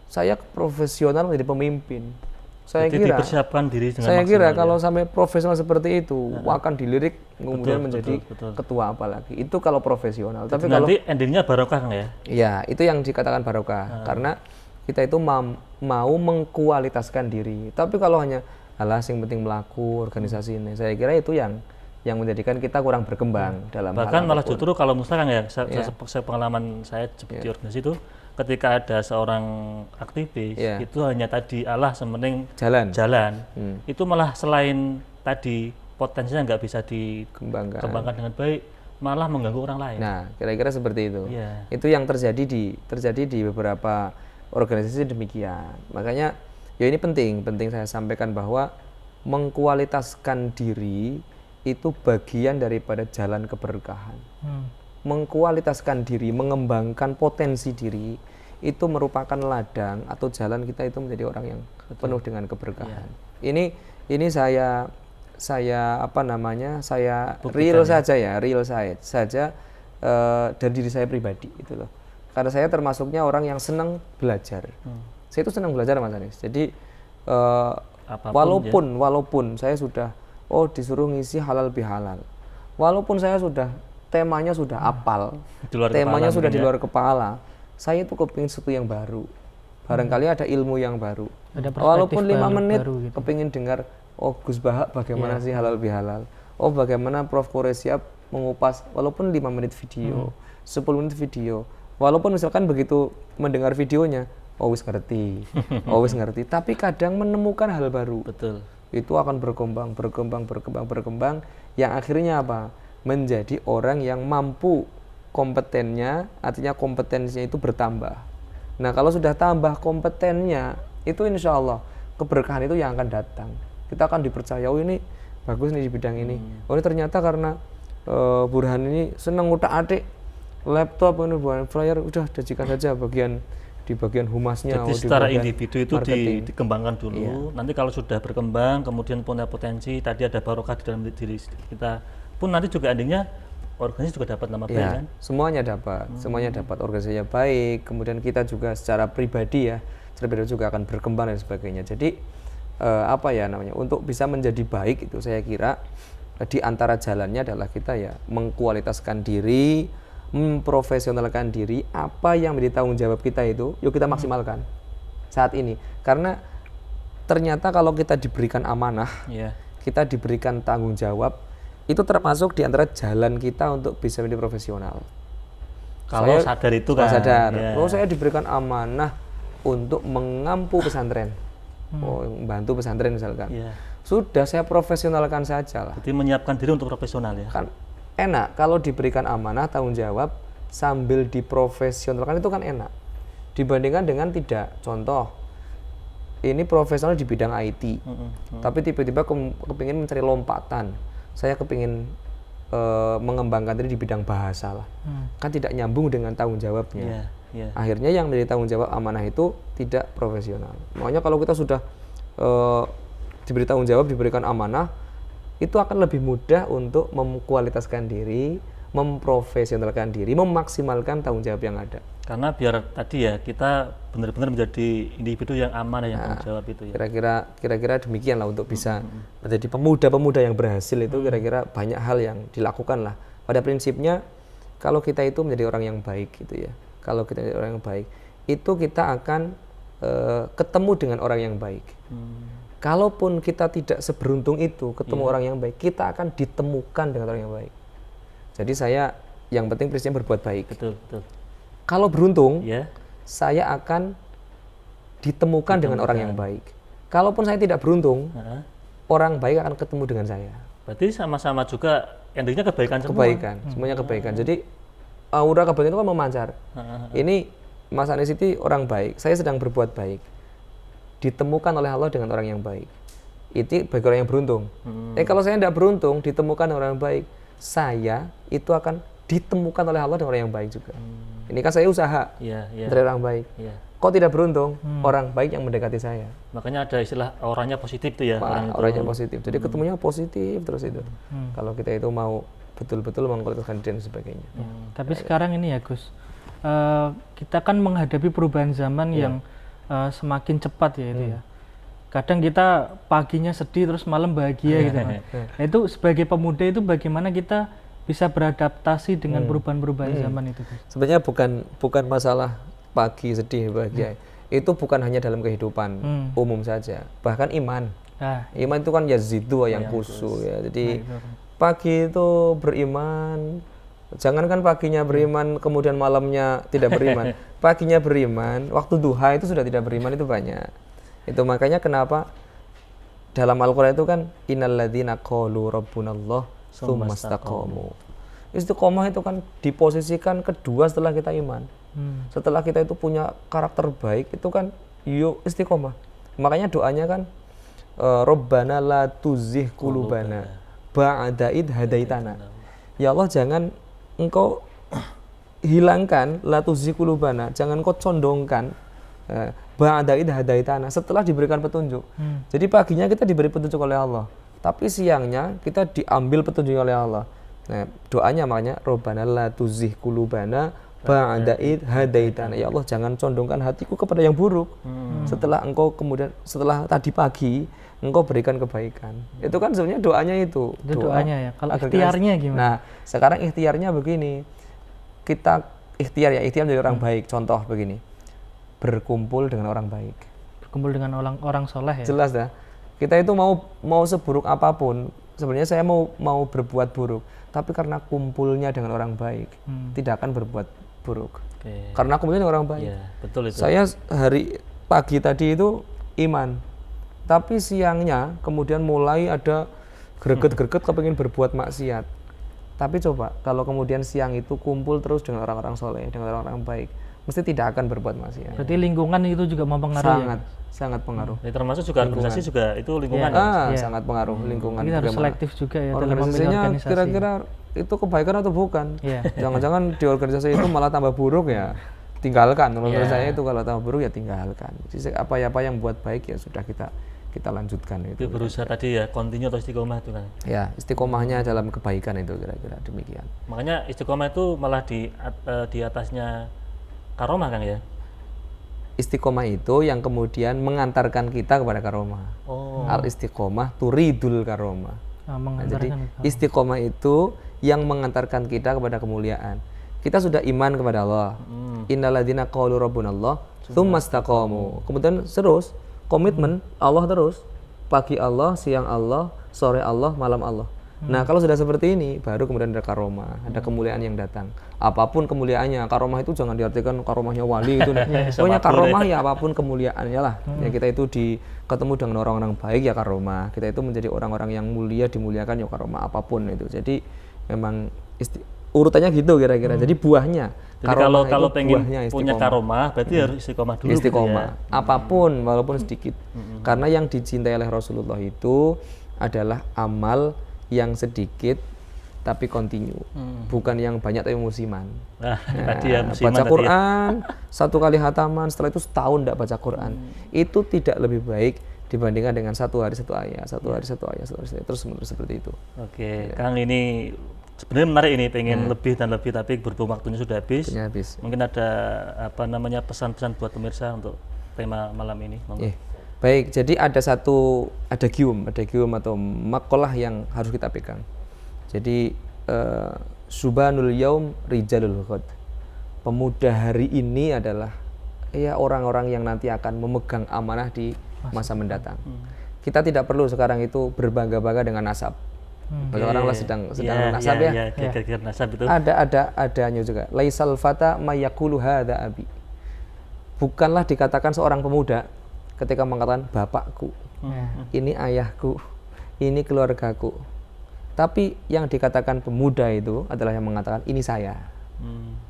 saya profesional menjadi pemimpin. Saya Jadi kira dipersiapkan diri dengan saya kira maksimal, kalau ya. sampai profesional seperti itu akan dilirik kemudian Betul, menjadi betul. ketua apalagi. Itu kalau profesional. Tapi kalau Nanti endingnya barokah kan ya? ya, itu yang dikatakan barokah. Karena kita itu mau mengkualitaskan diri. Tapi kalau hanya alah yang penting melaku organisasi ini, saya kira itu yang menjadikan kita kurang berkembang dalam Bahkan hal malah apapun. justru kalau misalkan ya, saya pengalaman saya di organisasi itu, ketika ada seorang aktivis, itu hanya tadi Allah sementing jalan. Itu malah selain tadi potensinya nggak bisa dikembangkan dengan baik, malah mengganggu orang lain. Nah, kira-kira seperti itu. Yeah. Itu yang terjadi di beberapa organisasi demikian. Makanya ya ini penting saya sampaikan bahwa mengkualitaskan diri itu bagian daripada jalan keberkahan. Mengkualitaskan diri, mengembangkan potensi diri itu merupakan ladang atau jalan kita itu menjadi orang yang penuh dengan keberkahan. Ini saya real saja dari diri saya pribadi itu loh. Karena saya termasuknya orang yang senang belajar. Saya itu senang belajar Mas Anis. Jadi walaupun saya sudah disuruh ngisi halal bihalal, walaupun saya sudah temanya sudah apal, temanya sudah di luar kepala, saya itu kepingin sesuatu yang baru. Barangkali ada ilmu yang baru. Walaupun 5 menit gitu. Kepingin dengar, Gus Bahak bagaimana sih halal bihalal. Bagaimana Prof. Koresiap mengupas, walaupun 5 menit video, 10 menit video. Walaupun misalkan begitu mendengar videonya, wis ngerti. Tapi kadang menemukan hal baru. Betul. Itu akan berkembang, yang akhirnya apa? Menjadi orang yang mampu kompetennya, artinya kompetensinya itu bertambah. Nah, kalau sudah tambah kompetennya, itu insya Allah keberkahan itu yang akan datang. Kita akan dipercaya, ini bagus nih di bidang ini. Ini ternyata karena Burhan ini senang utak-atik laptop, ini buat flyer, udah jadikan saja di bagian humasnya. Jadi secara di individu itu dikembangkan dulu. Nanti kalau sudah berkembang, kemudian punya potensi, tadi ada barokah di dalam diri kita, pun nanti juga endingnya organisasi juga dapat nama baik kan? Semuanya dapat organisasinya baik, kemudian kita juga secara pribadi juga akan berkembang dan sebagainya. Jadi untuk bisa menjadi baik itu saya kira di antara jalannya adalah kita ya mengkualitaskan diri, memprofesionalkan diri. Apa yang menjadi tanggung jawab kita itu, yuk kita maksimalkan saat ini. Karena ternyata kalau kita diberikan amanah, Iya. kita diberikan tanggung jawab, itu termasuk di antara jalan kita untuk bisa menjadi profesional. Kalau sadar itu Kalau kan. sadar, Iya. oh saya diberikan amanah untuk mengampu pesantren, membantu pesantren misalkan. Iya. Sudah saya profesionalkan saja lah. Jadi menyiapkan diri untuk profesional ya. Kan enak kalau diberikan amanah tanggung jawab sambil diprofesionalkan, itu kan enak dibandingkan dengan tidak. Contoh, ini profesional di bidang IT, tapi tiba-tiba kepingin mencari lompatan, saya kepingin mengembangkan diri di bidang bahasa lah, kan tidak nyambung dengan tanggung jawabnya. Iya, iya. Akhirnya yang menjadi tanggung jawab amanah itu tidak profesional. Makanya kalau kita sudah diberi tanggung jawab, diberikan amanah, itu akan lebih mudah untuk memkualitaskan diri, memprofesionalkan diri, memaksimalkan tanggung jawab yang ada. Karena biar tadi ya kita benar-benar menjadi individu yang amanah, yang tanggung jawab itu ya. Kira-kira demikian lah untuk bisa menjadi pemuda-pemuda yang berhasil itu. Kira-kira banyak hal yang dilakukan lah. Pada prinsipnya kalau kita itu menjadi orang yang baik gitu ya. Kalau kita menjadi orang yang baik, itu kita akan ketemu dengan orang yang baik. Kalaupun kita tidak seberuntung itu ketemu orang yang baik, kita akan ditemukan dengan orang yang baik. Jadi saya yang penting prinsipnya berbuat baik. Betul, betul. Kalau beruntung, Ya. saya akan ditemukan dengan orang yang baik. Kalaupun saya tidak beruntung, Heeh. orang baik akan ketemu dengan saya. Berarti sama-sama juga endingnya kebaikan semua. Kebaikan, semuanya kebaikan. Jadi aura kebaikan itu kan memancar. Ini Mas Anies itu orang baik, saya sedang berbuat baik, ditemukan oleh Allah dengan orang yang baik. Itu bagi orang yang beruntung. Kalau saya tidak beruntung ditemukan orang yang baik, saya itu akan ditemukan oleh Allah dengan orang yang baik juga. Ini kan saya usaha Iya, iya. dari orang baik. Iya. Kok tidak beruntung? Orang baik yang mendekati saya. Makanya ada istilah orangnya positif tuh ya. Orangnya positif. Jadi ketemunya positif terus itu. Kalau kita itu mau betul-betul mengkualitaskan diri dan sebagainya. Tapi sekarang ini ya Gus, kita kan menghadapi perubahan zaman yang semakin cepat ya itu ya. Kadang kita paginya sedih terus malam bahagia gitu. Nah, itu sebagai pemuda itu bagaimana kita bisa beradaptasi dengan perubahan-perubahan zaman itu Gus? Sebenarnya bukan masalah pagi sedih bahagia. Itu bukan hanya dalam kehidupan umum saja. Bahkan iman. Nah, Iman itu kan yazidu yang khusu ya. Jadi pagi itu beriman. Jangankan paginya beriman kemudian malamnya tidak beriman. Paginya beriman, waktu duha itu sudah tidak beriman, itu banyak. Itu makanya kenapa dalam Al-Qur'an itu kan innalladzina qalu rabbunallah tsumma istaqamu. Istiqomah itu kan diposisikan kedua setelah kita iman. Setelah kita itu punya karakter baik, itu kan yuk istiqomah. Makanya doanya kan Rabbana la tuzigh qulubana ba'da id hadaitana. Ya Allah, jangan engkau hilangkan la tuzigh qulubana, jangan engkau condongkan ba'da id hadaitana, setelah diberikan petunjuk. Jadi paginya kita diberi petunjuk oleh Allah, tapi siangnya kita diambil petunjuk oleh Allah. Nah, doanya makanya Rabbana la tuzigh qulubana ba'da id hadaitana. Ya Allah, jangan condongkan hatiku kepada yang buruk. Setelah tadi pagi engkau berikan kebaikan. Itu kan sebenarnya doanya itu. Itu doanya ya. Kalau ikhtiarnya gimana? Nah, sekarang ikhtiarnya begini. Kita ikhtiar menjadi orang baik. Contoh begini. Berkumpul dengan orang baik. Berkumpul dengan orang soleh ya. Jelas dah. Kita itu mau seburuk apapun, sebenarnya saya mau berbuat buruk, tapi karena kumpulnya dengan orang baik, tidak akan berbuat buruk. Karena kumpulnya dengan orang baik. Iya, betul itu. Saya hari pagi tadi itu iman, tapi siangnya kemudian mulai ada greget-greget kepingin berbuat maksiat. Tapi coba kalau kemudian siang itu kumpul terus dengan orang-orang soleh, dengan orang-orang baik, mesti tidak akan berbuat maksiat. Berarti lingkungan itu juga mempengaruhi. Sangat pengaruh. Termasuk juga organisasi juga itu lingkungan. Sangat pengaruh lingkungan. Kita harus selektif juga ya dalam memilih Organisasinya organisasi. kira-kira itu kebaikan atau bukan? Jangan-jangan di organisasi itu malah tambah buruk ya. Tinggalkan. Menurut saya itu kalau tambah buruk ya tinggalkan. Jadi apa yang buat baik ya sudah kita lanjutkan itu. Berusaha tadi ya, continue atau istiqomah itu kan. Ya, istiqomahnya dalam kebaikan itu kira-kira demikian. Makanya istiqomah itu malah di atasnya karomah Kang ya. Istiqomah itu yang kemudian mengantarkan kita kepada karomah. Al istiqomah turidul karomah. Nah, mengantarkan jadi ke- istiqomah itu yang mengantarkan kita kepada kemuliaan. Kita sudah iman kepada Allah. Innalladzina qalu rabbunallah tsumma istaqamu. Kemudian terus komitmen Allah terus. Pagi Allah, siang Allah, sore Allah, malam Allah. Nah, kalau sudah seperti ini baru kemudian ada karomah, ada kemuliaan yang datang. Apapun kemuliaannya, karomah itu jangan diartikan karomahnya wali itu. Pokoknya karomah ya apapun kemuliaannya lah. Ya kita itu ketemu dengan orang-orang baik ya karomah. Kita itu menjadi orang-orang yang mulia dimuliakan ya karomah apapun itu. Jadi memang urutannya gitu kira-kira. Jadi buahnya. Jadi Karomah kalau itu pengen buahnya punya istiqomah. karomah berarti harus istiqomah dulu gitu Istiqomah. ya. Apapun walaupun sedikit. Karena yang dicintai oleh Rasulullah itu adalah amal yang sedikit tapi kontinu. Bukan yang banyak tapi musiman. Nah, tadi ya musiman Baca tadi ya. Quran satu kali hataman, setelah itu setahun tidak baca Quran. Itu tidak lebih baik dibandingkan dengan satu hari satu ayat, satu hari satu ayat, terus menerus seperti itu. Oke, Kang ini sebenarnya menarik ini, pengen lebih dan lebih tapi berhubung waktunya sudah habis. Waktunya habis. Mungkin ada apa namanya pesan-pesan buat pemirsa untuk tema malam ini. Monggo. Baik, jadi ada gium atau makalah yang harus kita pegang. Jadi Subhanul Yaum Rijalul Ghad. Pemuda hari ini adalah ya orang-orang yang nanti akan memegang amanah di masa mendatang. Kita tidak perlu sekarang itu berbangga-bangga dengan nasab. Banyak orang lah sedang nasab ya. Kira-kira nasab itu. Adanya juga. Laisal fata mayaqulu hadza abi. Bukanlah dikatakan seorang pemuda ketika mengatakan bapakku, ini ayahku, ini keluargaku. Tapi yang dikatakan pemuda itu adalah yang mengatakan ini saya.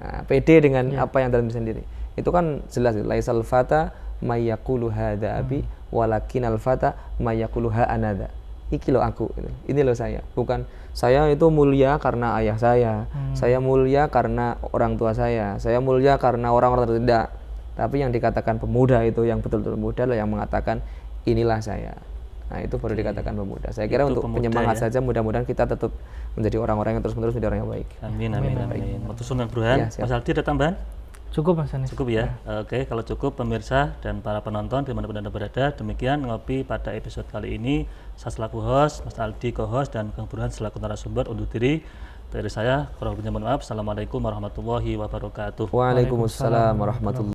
Nah, pede dengan apa yang dalam diri sendiri. Itu kan jelas. Laisal fata mayaqulu hadza abi walakinal fata mayaqulu ha anada. Iki lo aku, ini lo saya. Bukan saya itu mulia karena ayah saya mulia karena orang tua saya mulia karena orang-orang tertentu. Tapi yang dikatakan pemuda itu yang betul-betul muda adalah yang mengatakan inilah saya. Nah itu baru dikatakan pemuda. Saya kira Itu untuk pemuda penyemangat ya. saja, mudah-mudahan kita tetap menjadi orang-orang yang terus-menerus menjadi orang yang baik. Amin. Matur suwun Burhan. Ya, siap. Mas Aldi ada tambahan? Cukup Mas Anis. Cukup ya. Oke, kalau cukup pemirsa dan para penonton dimanapun Anda berada, demikian ngopi pada episode kali ini. Saya selaku host, Mas Aldi co-host, dan Kang Burhan selaku narasumber undur diri. Dari saya, kurang lebihnya mohon maaf. Assalamualaikum warahmatullahi wabarakatuh. Waalaikumsalam warahmatullahi